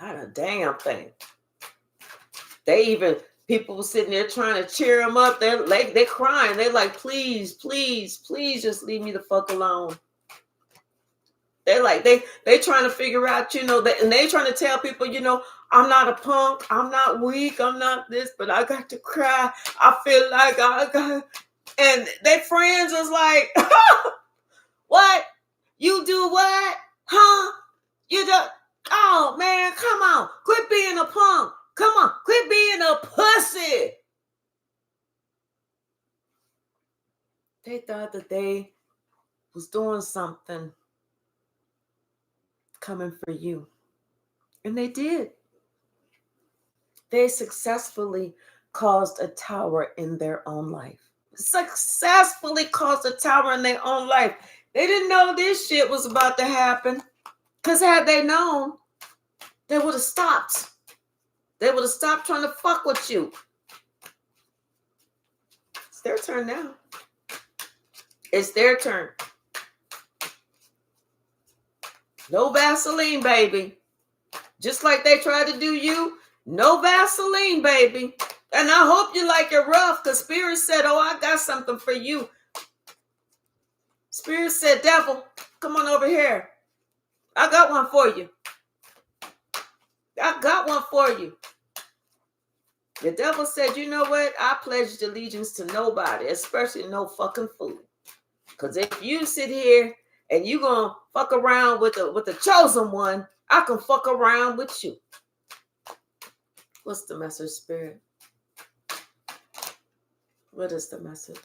Not a damn thing. People were sitting there trying to cheer them up. They're crying. They're like, please, please, please just leave me the fuck alone. They're like, they trying to figure out, and they trying to tell people, I'm not a punk. I'm not weak. I'm not this, but I got to cry. I feel like I got, and their friends was like, what? You do what? Huh? You do, oh man, come on. Quit being a punk. Come on, quit being a pussy. They thought that they was doing something coming for you. And they did. They successfully caused a tower in their own life. Successfully caused a tower in their own life. They didn't know this shit was about to happen. Because had they known, they would have stopped. They would have stopped trying to fuck with you. It's their turn now. It's their turn. No Vaseline, baby. Just like they tried to do you, no Vaseline, baby. And I hope you like it rough, because Spirit said, oh, I got something for you. Spirit said, devil, come on over here. I got one for you. I got one for you. The devil said, you know what? I pledged allegiance to nobody, especially no fucking fool. Because if you sit here and you going to fuck around with the chosen one, I can fuck around with you. What's the message, Spirit? What is the message?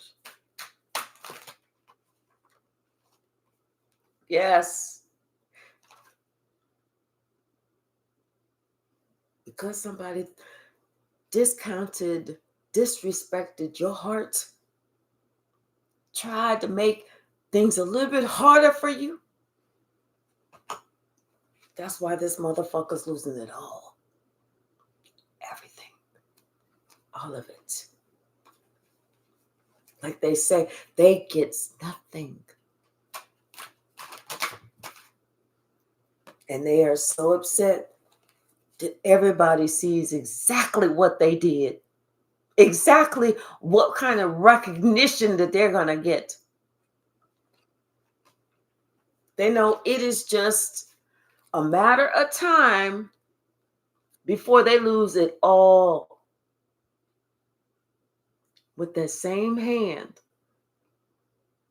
Yes. Because somebody discounted, disrespected your heart, tried to make things a little bit harder for you. That's why this motherfucker's losing it all. Everything. All of it. Like they say, they get nothing. And they are so upset that everybody sees exactly what they did. Exactly what kind of recognition that they're going to get. They know it is just a matter of time before they lose it all. With that same hand,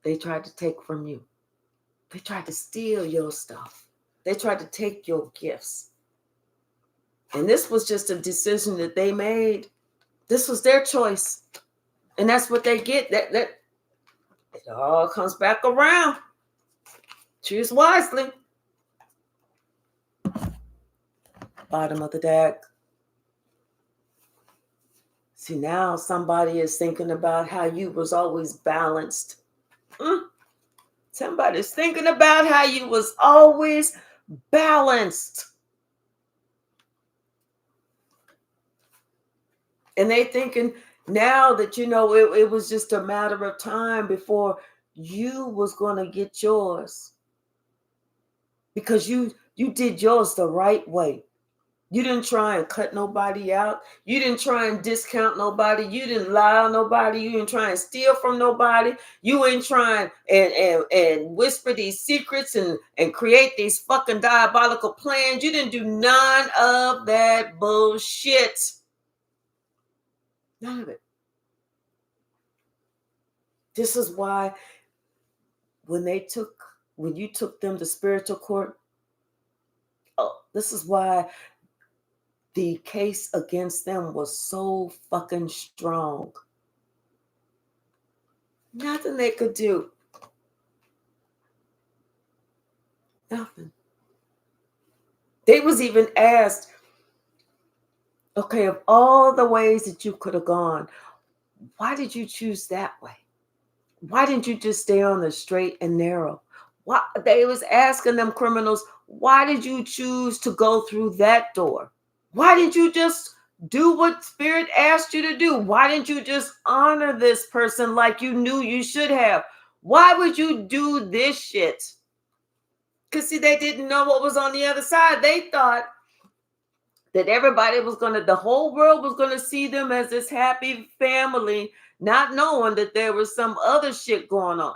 they tried to take from you. They tried to steal your stuff. They tried to take your gifts. And this was just a decision that they made. This was their choice. And that's what they get. That it all comes back around. Choose wisely. Bottom of the deck. See, now somebody is thinking about how you was always balanced. Somebody's thinking about how you was always balanced. And they thinking now that, it was just a matter of time before you was going to get yours. Because you did yours the right way. You didn't try and cut nobody out. You didn't try and discount nobody. You didn't lie on nobody. You didn't try and steal from nobody. You ain't trying and whisper these secrets and create these fucking diabolical plans. You didn't do none of that bullshit. None of it. This is why when you took them to spiritual court, this is why the case against them was so fucking strong. Nothing they could do. Nothing. They was even asked, okay, of all the ways that you could have gone, why did you choose that way? Why didn't you just stay on the straight and narrow? Why they was asking them criminals, why did you choose to go through that door? Why didn't you just do what Spirit asked you to do? Why didn't you just honor this person like you knew you should have? Why would you do this shit? Because, see, they didn't know what was on the other side. They thought that everybody was the whole world was going to see them as this happy family, not knowing that there was some other shit going on.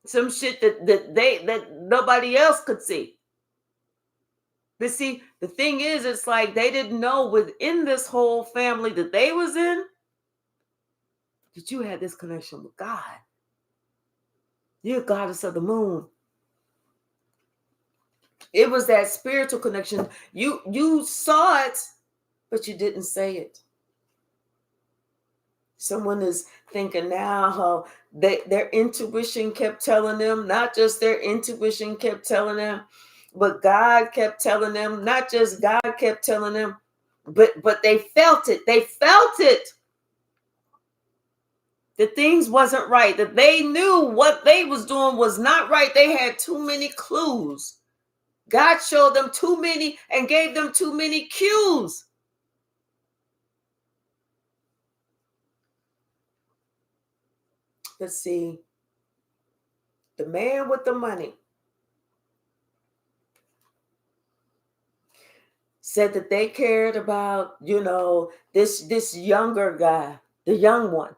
Some shit that nobody else could see. But see, the thing is, it's like they didn't know within this whole family that they was in, that you had this connection with God. You're a goddess of the moon. It was that spiritual connection. You saw it, but you didn't say it. Someone is thinking now how their intuition kept telling them, not just their intuition kept telling them, but God kept telling them, not just God kept telling them, but they felt it. They felt it. That things wasn't right, that they knew what they was doing was not right. They had too many clues. God showed them too many and gave them too many cues. Let's see. The man with the money said that they cared about, this younger guy, the young one.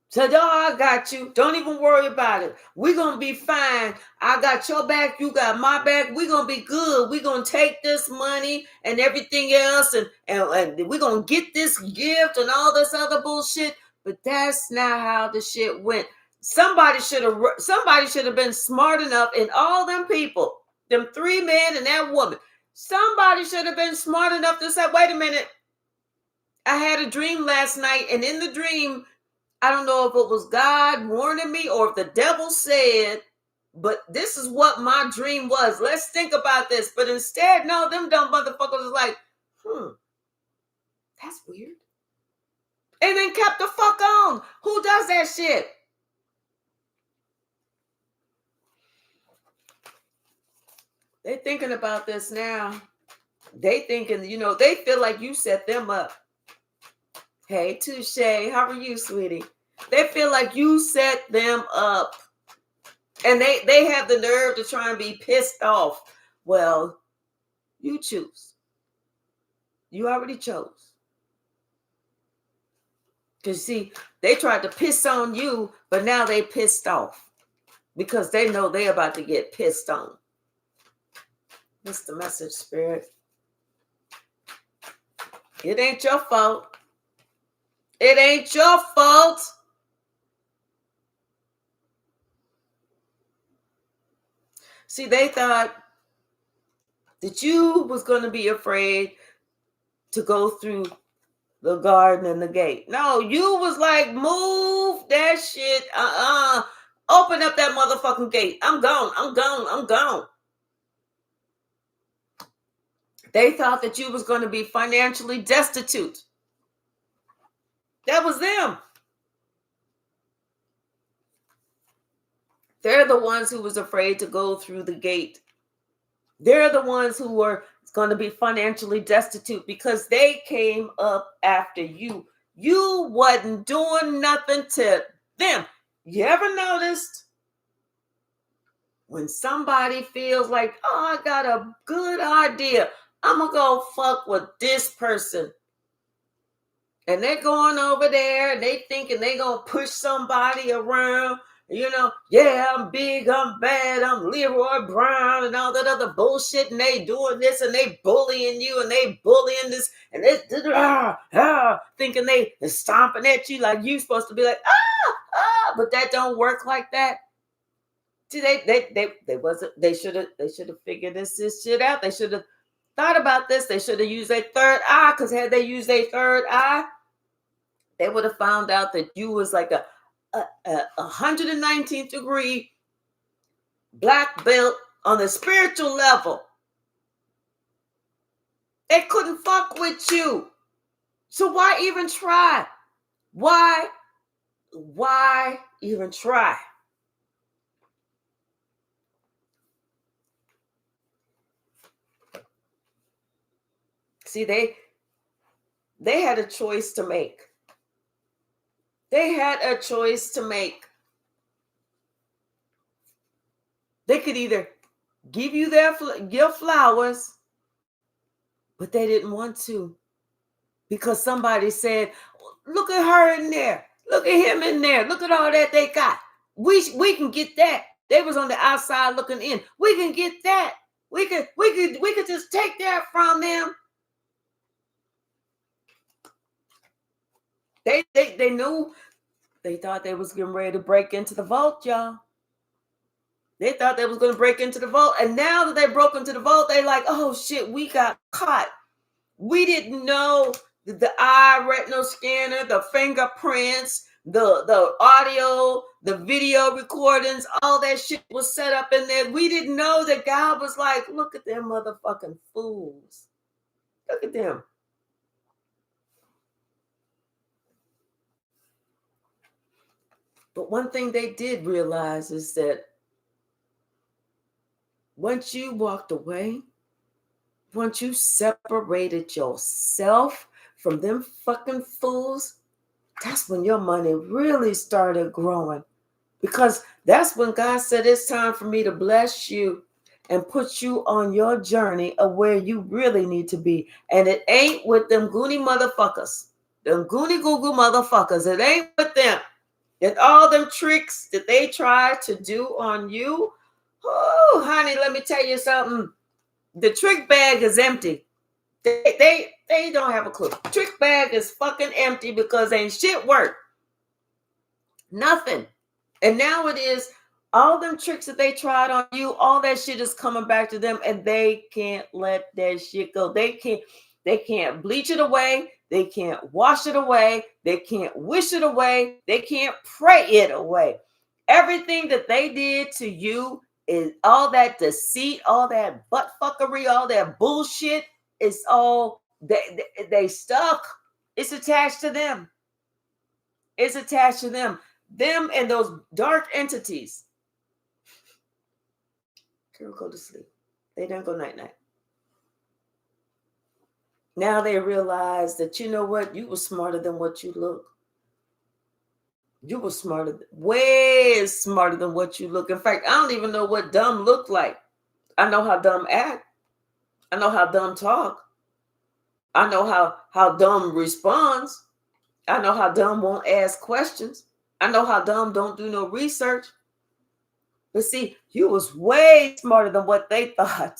Said, oh, I got you. Don't even worry about it. We're going to be fine. I got your back. You got my back. We're going to be good. We're going to take this money and everything else. And we're going to get this gift and all this other bullshit. But that's not how the shit went. Somebody should have been smart enough, and all them people, them three men and that woman, somebody should have been smart enough to say, wait a minute. I had a dream last night, and in the dream, I don't know if it was God warning me or if the devil said, but this is what my dream was. Let's think about this. But instead, no, them dumb motherfuckers was like, that's weird. And then kept the fuck on. Who does that shit? They thinking about this now. They thinking, they feel like you set them up. Hey, Touche, how are you, sweetie? They feel like you set them up. And they have the nerve to try and be pissed off. Well, you choose. You already chose. Because, see, they tried to piss on you, but now they pissed off. Because they know they're about to get pissed on. That's the message, Spirit. It ain't your fault. It ain't your fault. See, they thought that you was going to be afraid to go through the garden and the gate. No, you was like, move that shit. Open up that motherfucking gate. I'm gone. I'm gone. I'm gone. They thought that you was going to be financially destitute. That was them. They're the ones who was afraid to go through the gate. They're the ones who were going to be financially destitute because they came up after you. You wasn't doing nothing to them. You ever noticed when somebody feels like, oh, I got a good idea, I'm going to go fuck with this person. And they're going over there and they thinking they going to push somebody around. You know, yeah, I'm big, I'm bad, I'm Leroy Brown and all that other bullshit. And they doing this and they bullying you and they bullying this and they thinking they stomping at you like you supposed to be like, but that don't work like that. See, they should have figured this shit out. They should have thought about this. They should have used their third eye, because had they used their third eye, they would have found out that you was like a 119th degree black belt on the spiritual level. They couldn't fuck with you. So why even try? Why even try? See, they had a choice to make. They had a choice to make. They could either give you your flowers, but they didn't want to, because somebody said, look at her in there. Look at him in there. Look at all that they got. We can get that. They was on the outside looking in. We can get that. We could just take that from them. They knew. They thought they was getting ready to break into the vault, y'all. They thought they was going to break into the vault. And now that they broke into the vault, they like, oh shit, we got caught. We didn't know the eye retinal scanner, the fingerprints, the audio, the video recordings, all that shit was set up in there. We didn't know that God was like, look at them motherfucking fools. Look at them. But one thing they did realize is that once you walked away, once you separated yourself from them fucking fools, that's when your money really started growing. Because that's when God said, it's time for me to bless you and put you on your journey of where you really need to be. And it ain't with them goony motherfuckers. Them goony goo motherfuckers. It ain't with them. And all them tricks that they try to do on you. Oh, honey, let me tell you something. The trick bag is empty. They don't have a clue. Trick bag is fucking empty because ain't shit work. Nothing. And now it is all them tricks that they tried on you, all that shit is coming back to them, and they can't let that shit go. They can't bleach it away. They can't wash it away. They can't wish it away. They can't pray it away. Everything that they did to you is all that deceit, all that butt fuckery, all that bullshit. It's all they stuck. It's attached to them. It's attached to them. Them and those dark entities. Girl, go to sleep. They don't go night-night. Now they realize that, you know what? You were smarter than what you look. You were smarter, way smarter than what you look. In fact, I don't even know what dumb look like. I know how dumb act. I know how dumb talk. I know how dumb responds. I know how dumb won't ask questions. I know how dumb don't do no research. But see, you was way smarter than what they thought.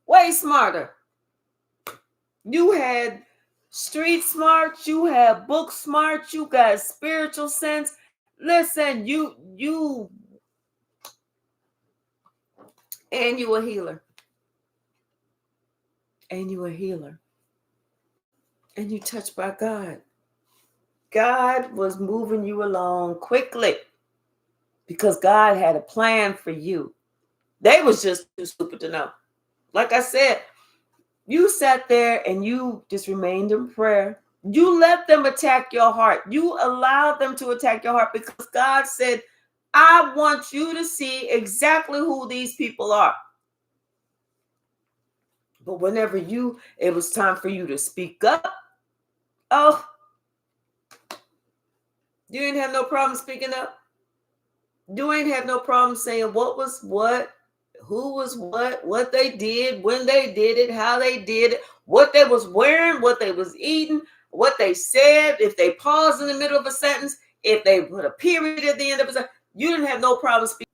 Way smarter. You had street smart. You had book smart. You got spiritual sense. Listen, you and you a healer. And you a healer. And you touched by God. God was moving you along quickly because God had a plan for you. They was just too stupid to know. Like I said, You sat there and you just remained in prayer. You let them attack your heart. You allowed them to attack your heart because God said, I want you to see exactly who these people are. But whenever it was time for you to speak up, oh, you didn't have no problem speaking up. You ain't have no problem saying what was what, who was what they did, when they did it, how they did it, what they was wearing, what they was eating, what they said, if they paused in the middle of a sentence, if they put a period at the end of a sentence. You didn't have no problem speaking.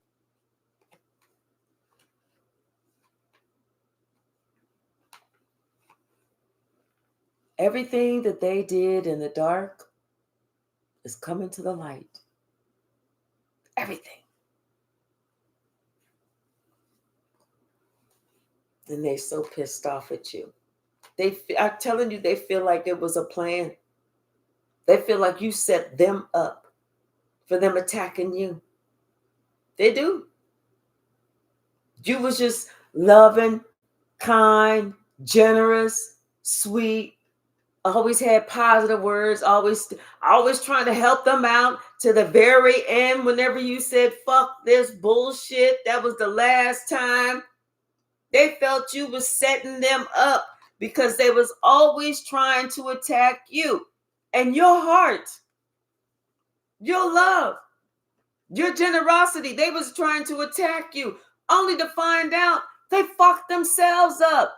Everything that they did in the dark is coming to the light. Everything. Then they're so pissed off at you. I'm telling you, they feel like it was a plan. They feel like you set them up for them attacking you. They do. You was just loving, kind, generous, sweet, always had positive words, always trying to help them out to the very end. Whenever you said, fuck this bullshit, that was the last time. They felt you was setting them up because they was always trying to attack you. And your heart, your love, your generosity, they was trying to attack you, only to find out they fucked themselves up.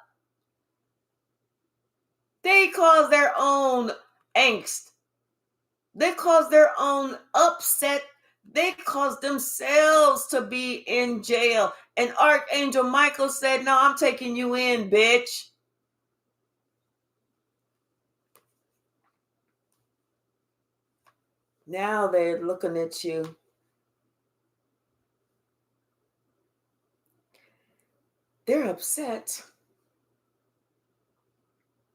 They caused their own angst. They caused their own upset. They caused themselves to be in jail. And Archangel Michael said, no, I'm taking you in, bitch. Now they're looking at you. They're upset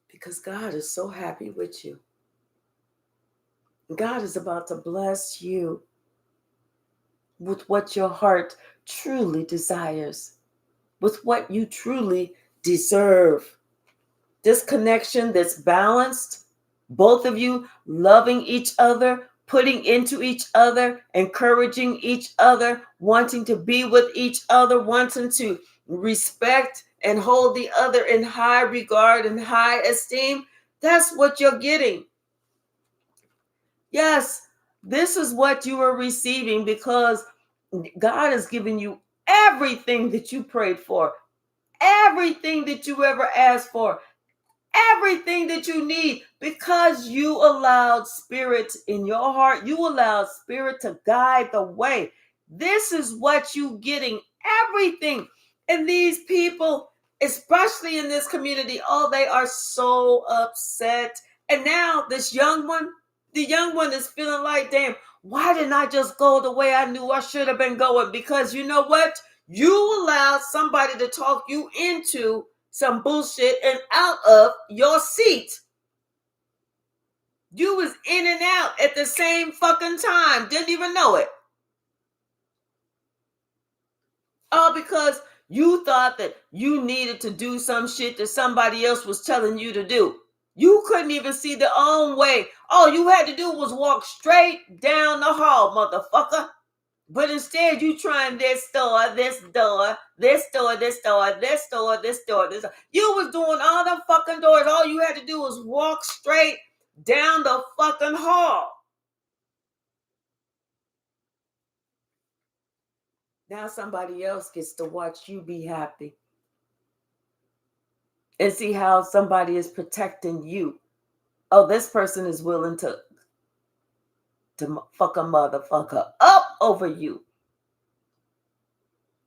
because God is so happy with you. God is about to bless you with what your heart truly desires, with what you truly deserve. This connection that's balanced, both of you loving each other, putting into each other, encouraging each other, wanting to be with each other, wanting to respect and hold the other in high regard and high esteem. That's what you're getting. Yes, this is what you are receiving because God has given you everything that you prayed for, everything that you ever asked for, everything that you need, because you allowed spirit in your heart. You allowed spirit to guide the way. This is what you getting, everything. And these people, especially in this community, oh, they are so upset. And now this young one, the young one is feeling like, damn, why didn't I just go the way I knew I should have been going? Because you know what? You allowed somebody to talk you into some bullshit and out of your seat. You was in and out at the same fucking time. Didn't even know it. All because you thought that you needed to do some shit that somebody else was telling you to do. You couldn't even see the own way. All you had to do was walk straight down the hall, motherfucker. But instead, you trying this store, this door, this store, this store, this store, this store, this store. You was doing all the fucking doors. All you had to do was walk straight down the fucking hall. Now somebody else gets to watch you be happy and see how somebody is protecting you. Oh, this person is willing to fuck a motherfucker up over you.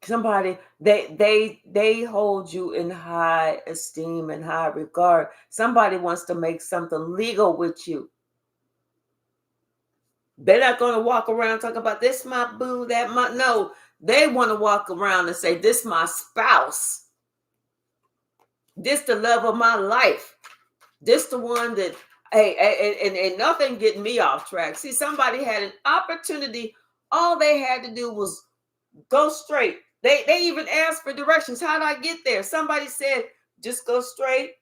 Somebody, they hold you in high esteem and high regard. Somebody wants to make something legal with you. They're not going to walk around talking about this my boo, that my, no. They want to walk around and say, this my spouse. This the love of my life. This the one that, hey, and nothing getting me off track. See, somebody had an opportunity. All they had to do was go straight. They even asked for directions. How did I get there? Somebody said, just go straight.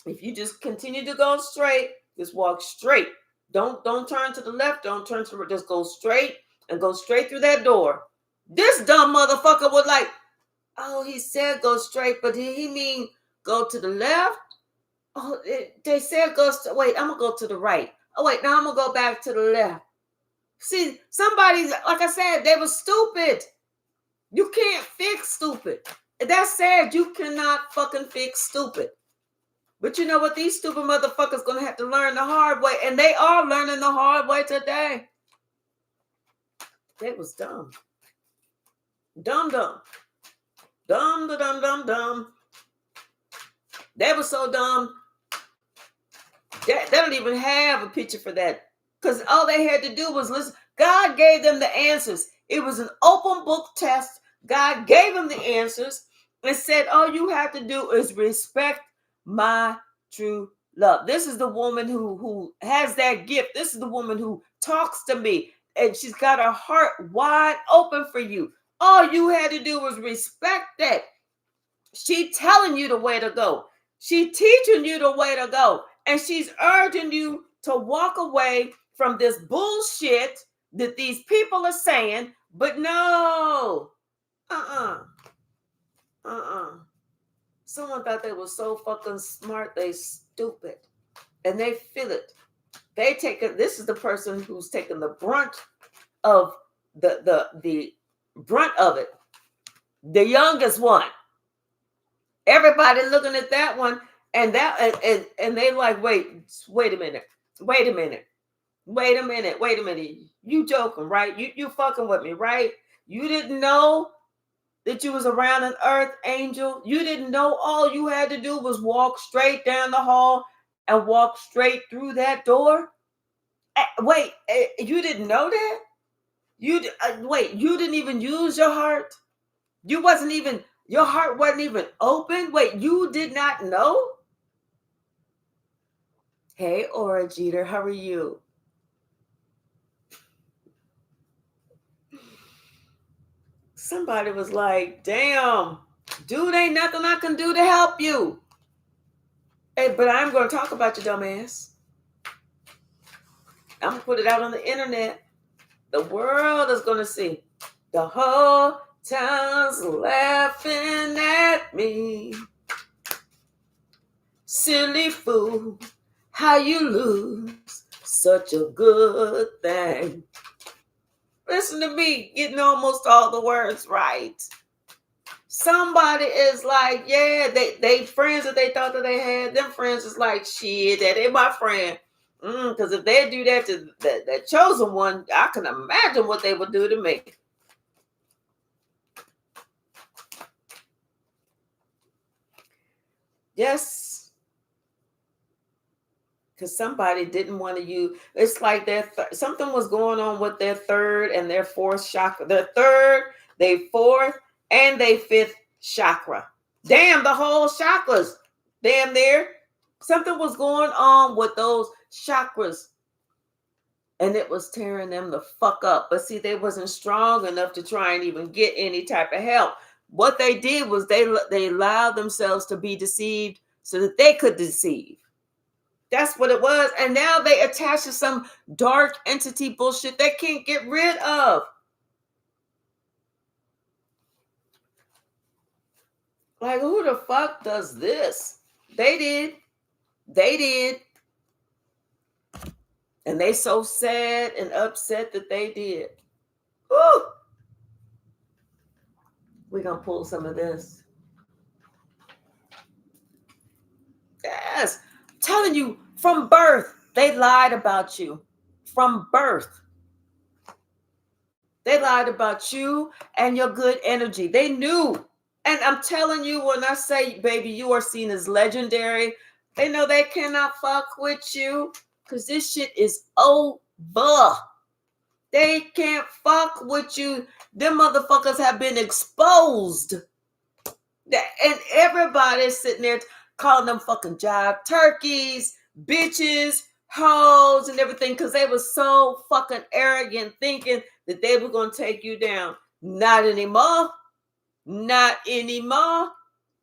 If you just continue to go straight, just walk straight. Don't turn to the left. Don't turn to the right. Just go straight and go straight through that door. This dumb motherfucker was like, oh, he said go straight, but did he mean go to the left? Oh, they said wait, I'm going to go to the right. Oh, wait, now I'm going to go back to the left. See, somebody's, like I said, they were stupid. You can't fix stupid. That said, you cannot fucking fix stupid. But you know what? These stupid motherfuckers going to have to learn the hard way. And they are learning the hard way today. They was dumb. Dumb. Dumb. They were so dumb. They don't even have a picture for that. Because all they had to do was listen. God gave them the answers. It was an open book test. God gave them the answers and said, all you have to do is respect my true love. This is the woman who has that gift. This is the woman who talks to me. And she's got her heart wide open for you. All you had to do was respect that. She telling you the way to go. She teaching you the way to go. And she's urging you to walk away from this bullshit that these people are saying. But no. Someone thought they were so fucking smart. They stupid. And they feel it. This is the person who's taking the brunt of the brunt of it. The youngest one. Everybody looking at that one and they like, wait a minute. You joking, right? You fucking with me, right? You didn't know that you was around an earth angel. You didn't know all you had to do was walk straight down the hall and walk straight through that door. Wait, you didn't know that? You didn't even use your heart? Your heart wasn't even open? Wait, you did not know? Hey, Aura Jeter, how are you? Somebody was like, damn, dude, ain't nothing I can do to help you. Hey, but I'm going to talk about your dumb ass. I'm going to put it out on the internet. The world is going to see. The whole town's laughing at me. Silly fool, how you lose such a good thing. Listen to me, getting almost all the words right. Somebody is like, yeah, they friends that they thought that they had, them friends is like, shit, that ain't my friend. Because if they do that to that chosen one, I can imagine what they would do to me. Yes. Because somebody didn't want to use, it's like something was going on with their third and their fourth chakra. Their third, their fourth, and their fifth chakra. Damn, the whole chakras. Damn there. Something was going on with those chakras. And it was tearing them the fuck up. But see, they wasn't strong enough to try and even get any type of help. What they did was they allowed themselves to be deceived so that they could deceive. That's what it was. And now they attach to some dark entity bullshit they can't get rid of. Like, who the fuck does this? They did. And they so sad and upset that they did. Woo! We're going to pull some of this. Yes. I'm telling you, from birth, they lied about you. From birth. They lied about you and your good energy. They knew. And I'm telling you, when I say, baby, you are seen as legendary, they know they cannot fuck with you because this shit is over. They can't fuck with you. Them motherfuckers have been exposed. And everybody's sitting there calling them fucking jive turkeys, bitches, hoes, and everything because they were so fucking arrogant thinking that they were going to take you down. Not anymore. Not anymore.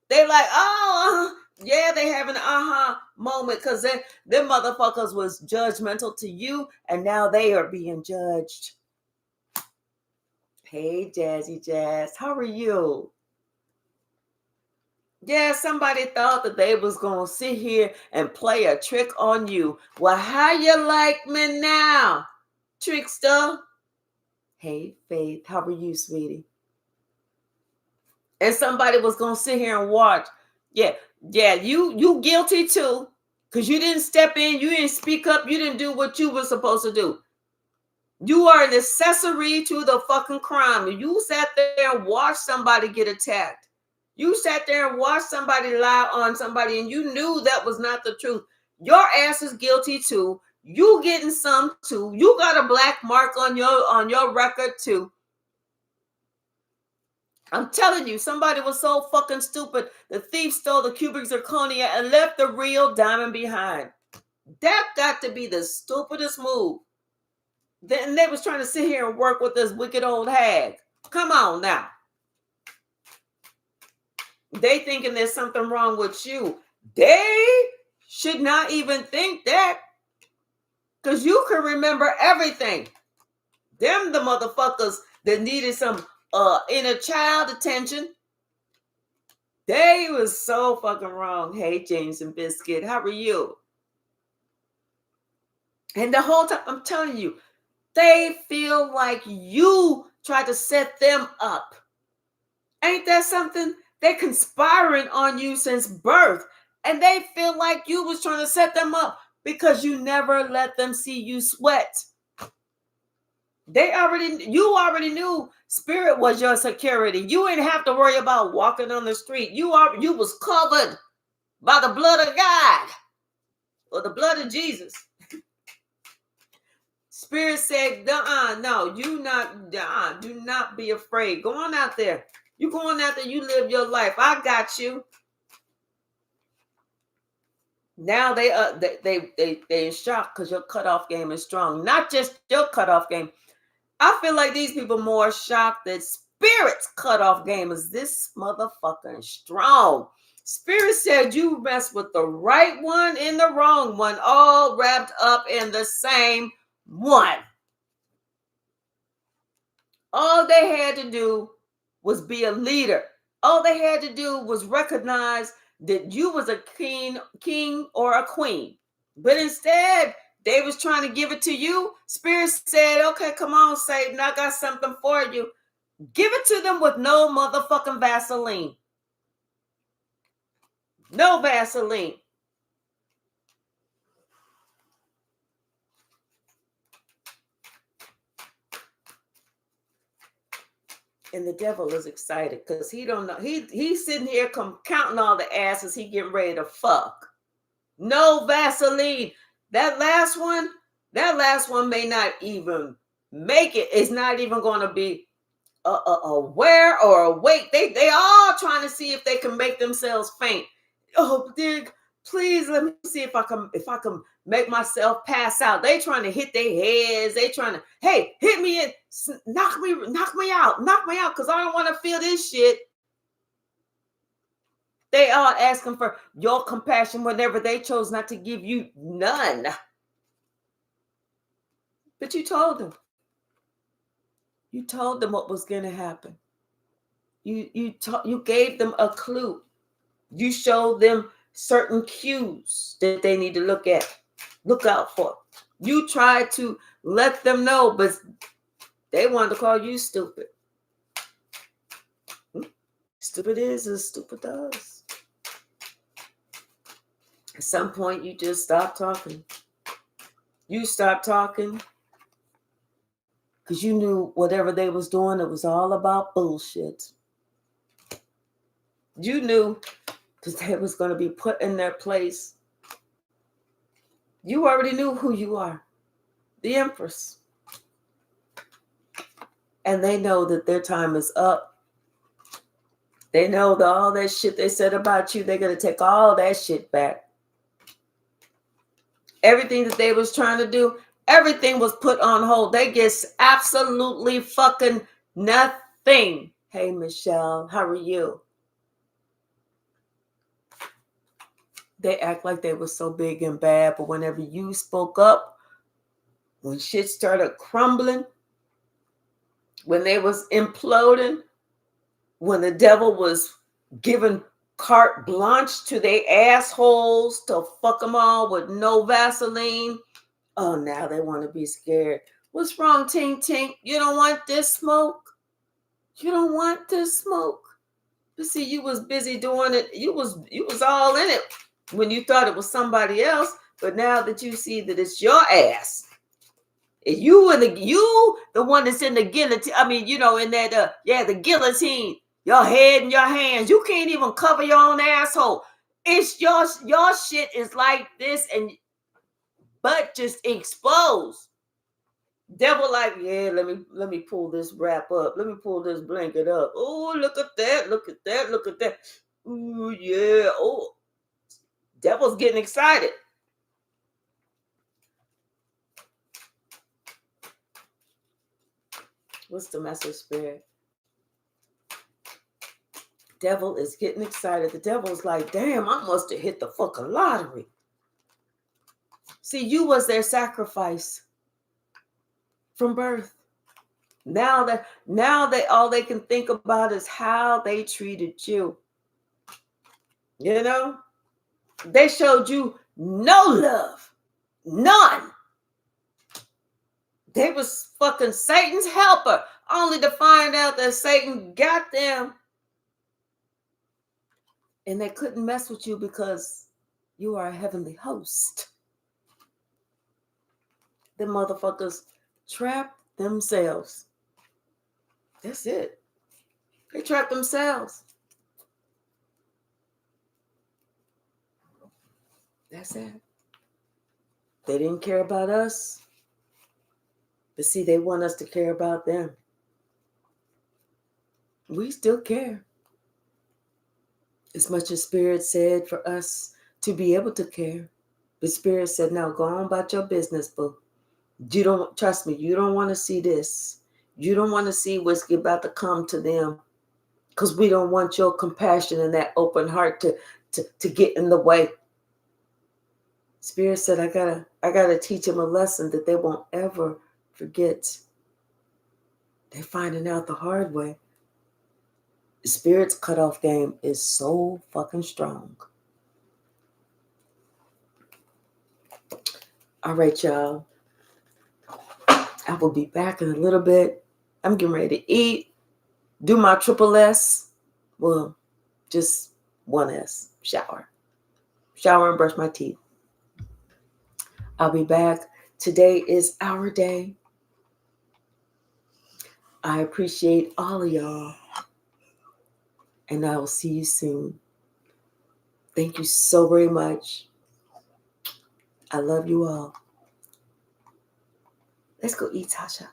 They're like, oh, Yeah, they have an aha moment because them motherfuckers was judgmental to you, and now they are being judged. Hey, Jazzy Jazz, how are you? Yeah, somebody thought that they was gonna sit here and play a trick on you. Well, how you like me now, trickster? Hey, Faith, how are you, sweetie? And somebody was gonna sit here and watch. Yeah, you guilty too, because you didn't step in, you didn't speak up, you didn't do what you were supposed to do. You are an accessory to the fucking crime. You sat there and watched somebody get attacked. You sat there and watched somebody lie on somebody, and you knew that was not the truth. Your ass is guilty too. You getting some too. You got a black mark on your record too. I'm telling you, somebody was so fucking stupid. The thief stole the cubic zirconia and left the real diamond behind. That got to be the stupidest move. Then they was trying to sit here and work with this wicked old hag. Come on now. They thinking there's something wrong with you. They should not even think that, because you can remember everything. Them the motherfuckers that needed some inner child attention. They was so fucking wrong. Hey, James and Biscuit, how are you? And the whole time, I'm telling you, they feel like you tried to set them up. Ain't that something? They're conspiring on you since birth. And they feel like you was trying to set them up because you never let them see you sweat. You already knew spirit was your security. You didn't have to worry about walking on the street. You was covered by the blood of God or the blood of Jesus. Spirit said, no, do not be afraid. Go on out there. You going out there, you live your life. I got you. Now they in shock because your cutoff game is strong. Not just your cutoff game. I feel like these people more shocked that Spirit's cutoff game is this motherfucking strong. Spirit said you mess with the right one and the wrong one, all wrapped up in the same one. All they had to do was be a leader. All they had to do was recognize that you was a king or a queen. But instead, they was trying to give it to you. Spirit said, okay, come on, Satan, I got something for you. Give it to them with no motherfucking Vaseline. No Vaseline. And the devil is excited because he don't know. He's sitting here counting all the asses he getting ready to fuck. No Vaseline. That last one may not even make it. It's not even going to be a wear or a wait. They all trying to see if they can make themselves faint. Oh, Dig, please let me see if I can make myself pass out. They trying to hit their heads. They trying to, hey, hit me in, knock me out, because I don't want to feel this shit. They are asking for your compassion whenever they chose not to give you none. But you told them. You told them what was going to happen. You gave them a clue. You showed them certain cues that they need to look out for. You tried to let them know, but they wanted to call you stupid. Stupid is as stupid does. At some point, you just stop talking. You stopped talking because you knew whatever they was doing, it was all about bullshit. You knew because they was going to be put in their place. You already knew who you are, the Empress. And they know that their time is up. They know that all that shit they said about you, they're going to take all that shit back. Everything that they was trying to do, everything was put on hold. They get absolutely fucking nothing. Hey, Michelle, how are you? They act like they were so big and bad, but whenever you spoke up, when shit started crumbling, when they was imploding, when the devil was giving carte blanche to their assholes to fuck them all with no Vaseline, oh, now they want to be scared. What's wrong, Tink Tink? You don't want this smoke? You don't want this smoke? But see, you was busy doing it. You was all in it when you thought it was somebody else. But now that you see that it's your ass, you the one that's in the guillotine. I mean, in that the guillotine. Your head in your hands. You can't even cover your own asshole. It's your shit is like this, and butt just exposed. Devil like, yeah, let me pull this wrap up. Let me pull this blanket up. Oh, look at that. Look at that. Look at that. Ooh, yeah. Oh, devil's getting excited. What's the message, Spirit? Devil is getting excited. The devil's like, damn, I must have hit the fucking lottery. See, you was their sacrifice from birth. Now they all they can think about is how they treated you. They showed you no love. None. They was fucking Satan's helper, only to find out that Satan got them. And they couldn't mess with you because you are a heavenly host. The motherfuckers trapped themselves. That's it. They trapped themselves. That's it. They didn't care about us. But see, they want us to care about them. We still care. As much as Spirit said for us to be able to care. But Spirit said, now go on about your business, boo. You don't, trust me, you don't want to see this. You don't want to see what's about to come to them. Because we don't want your compassion and that open heart to get in the way. Spirit said, I gotta teach them a lesson that they won't ever forget. They're finding out the hard way. The Spirit's cutoff game is so fucking strong. All right, y'all. I will be back in a little bit. I'm getting ready to eat, do my triple S. Well, just one S. Shower and brush my teeth. I'll be back. Today is our day. I appreciate all of y'all. And I will see you soon. Thank you so very much. I love you all. Let's go eat, Tasha.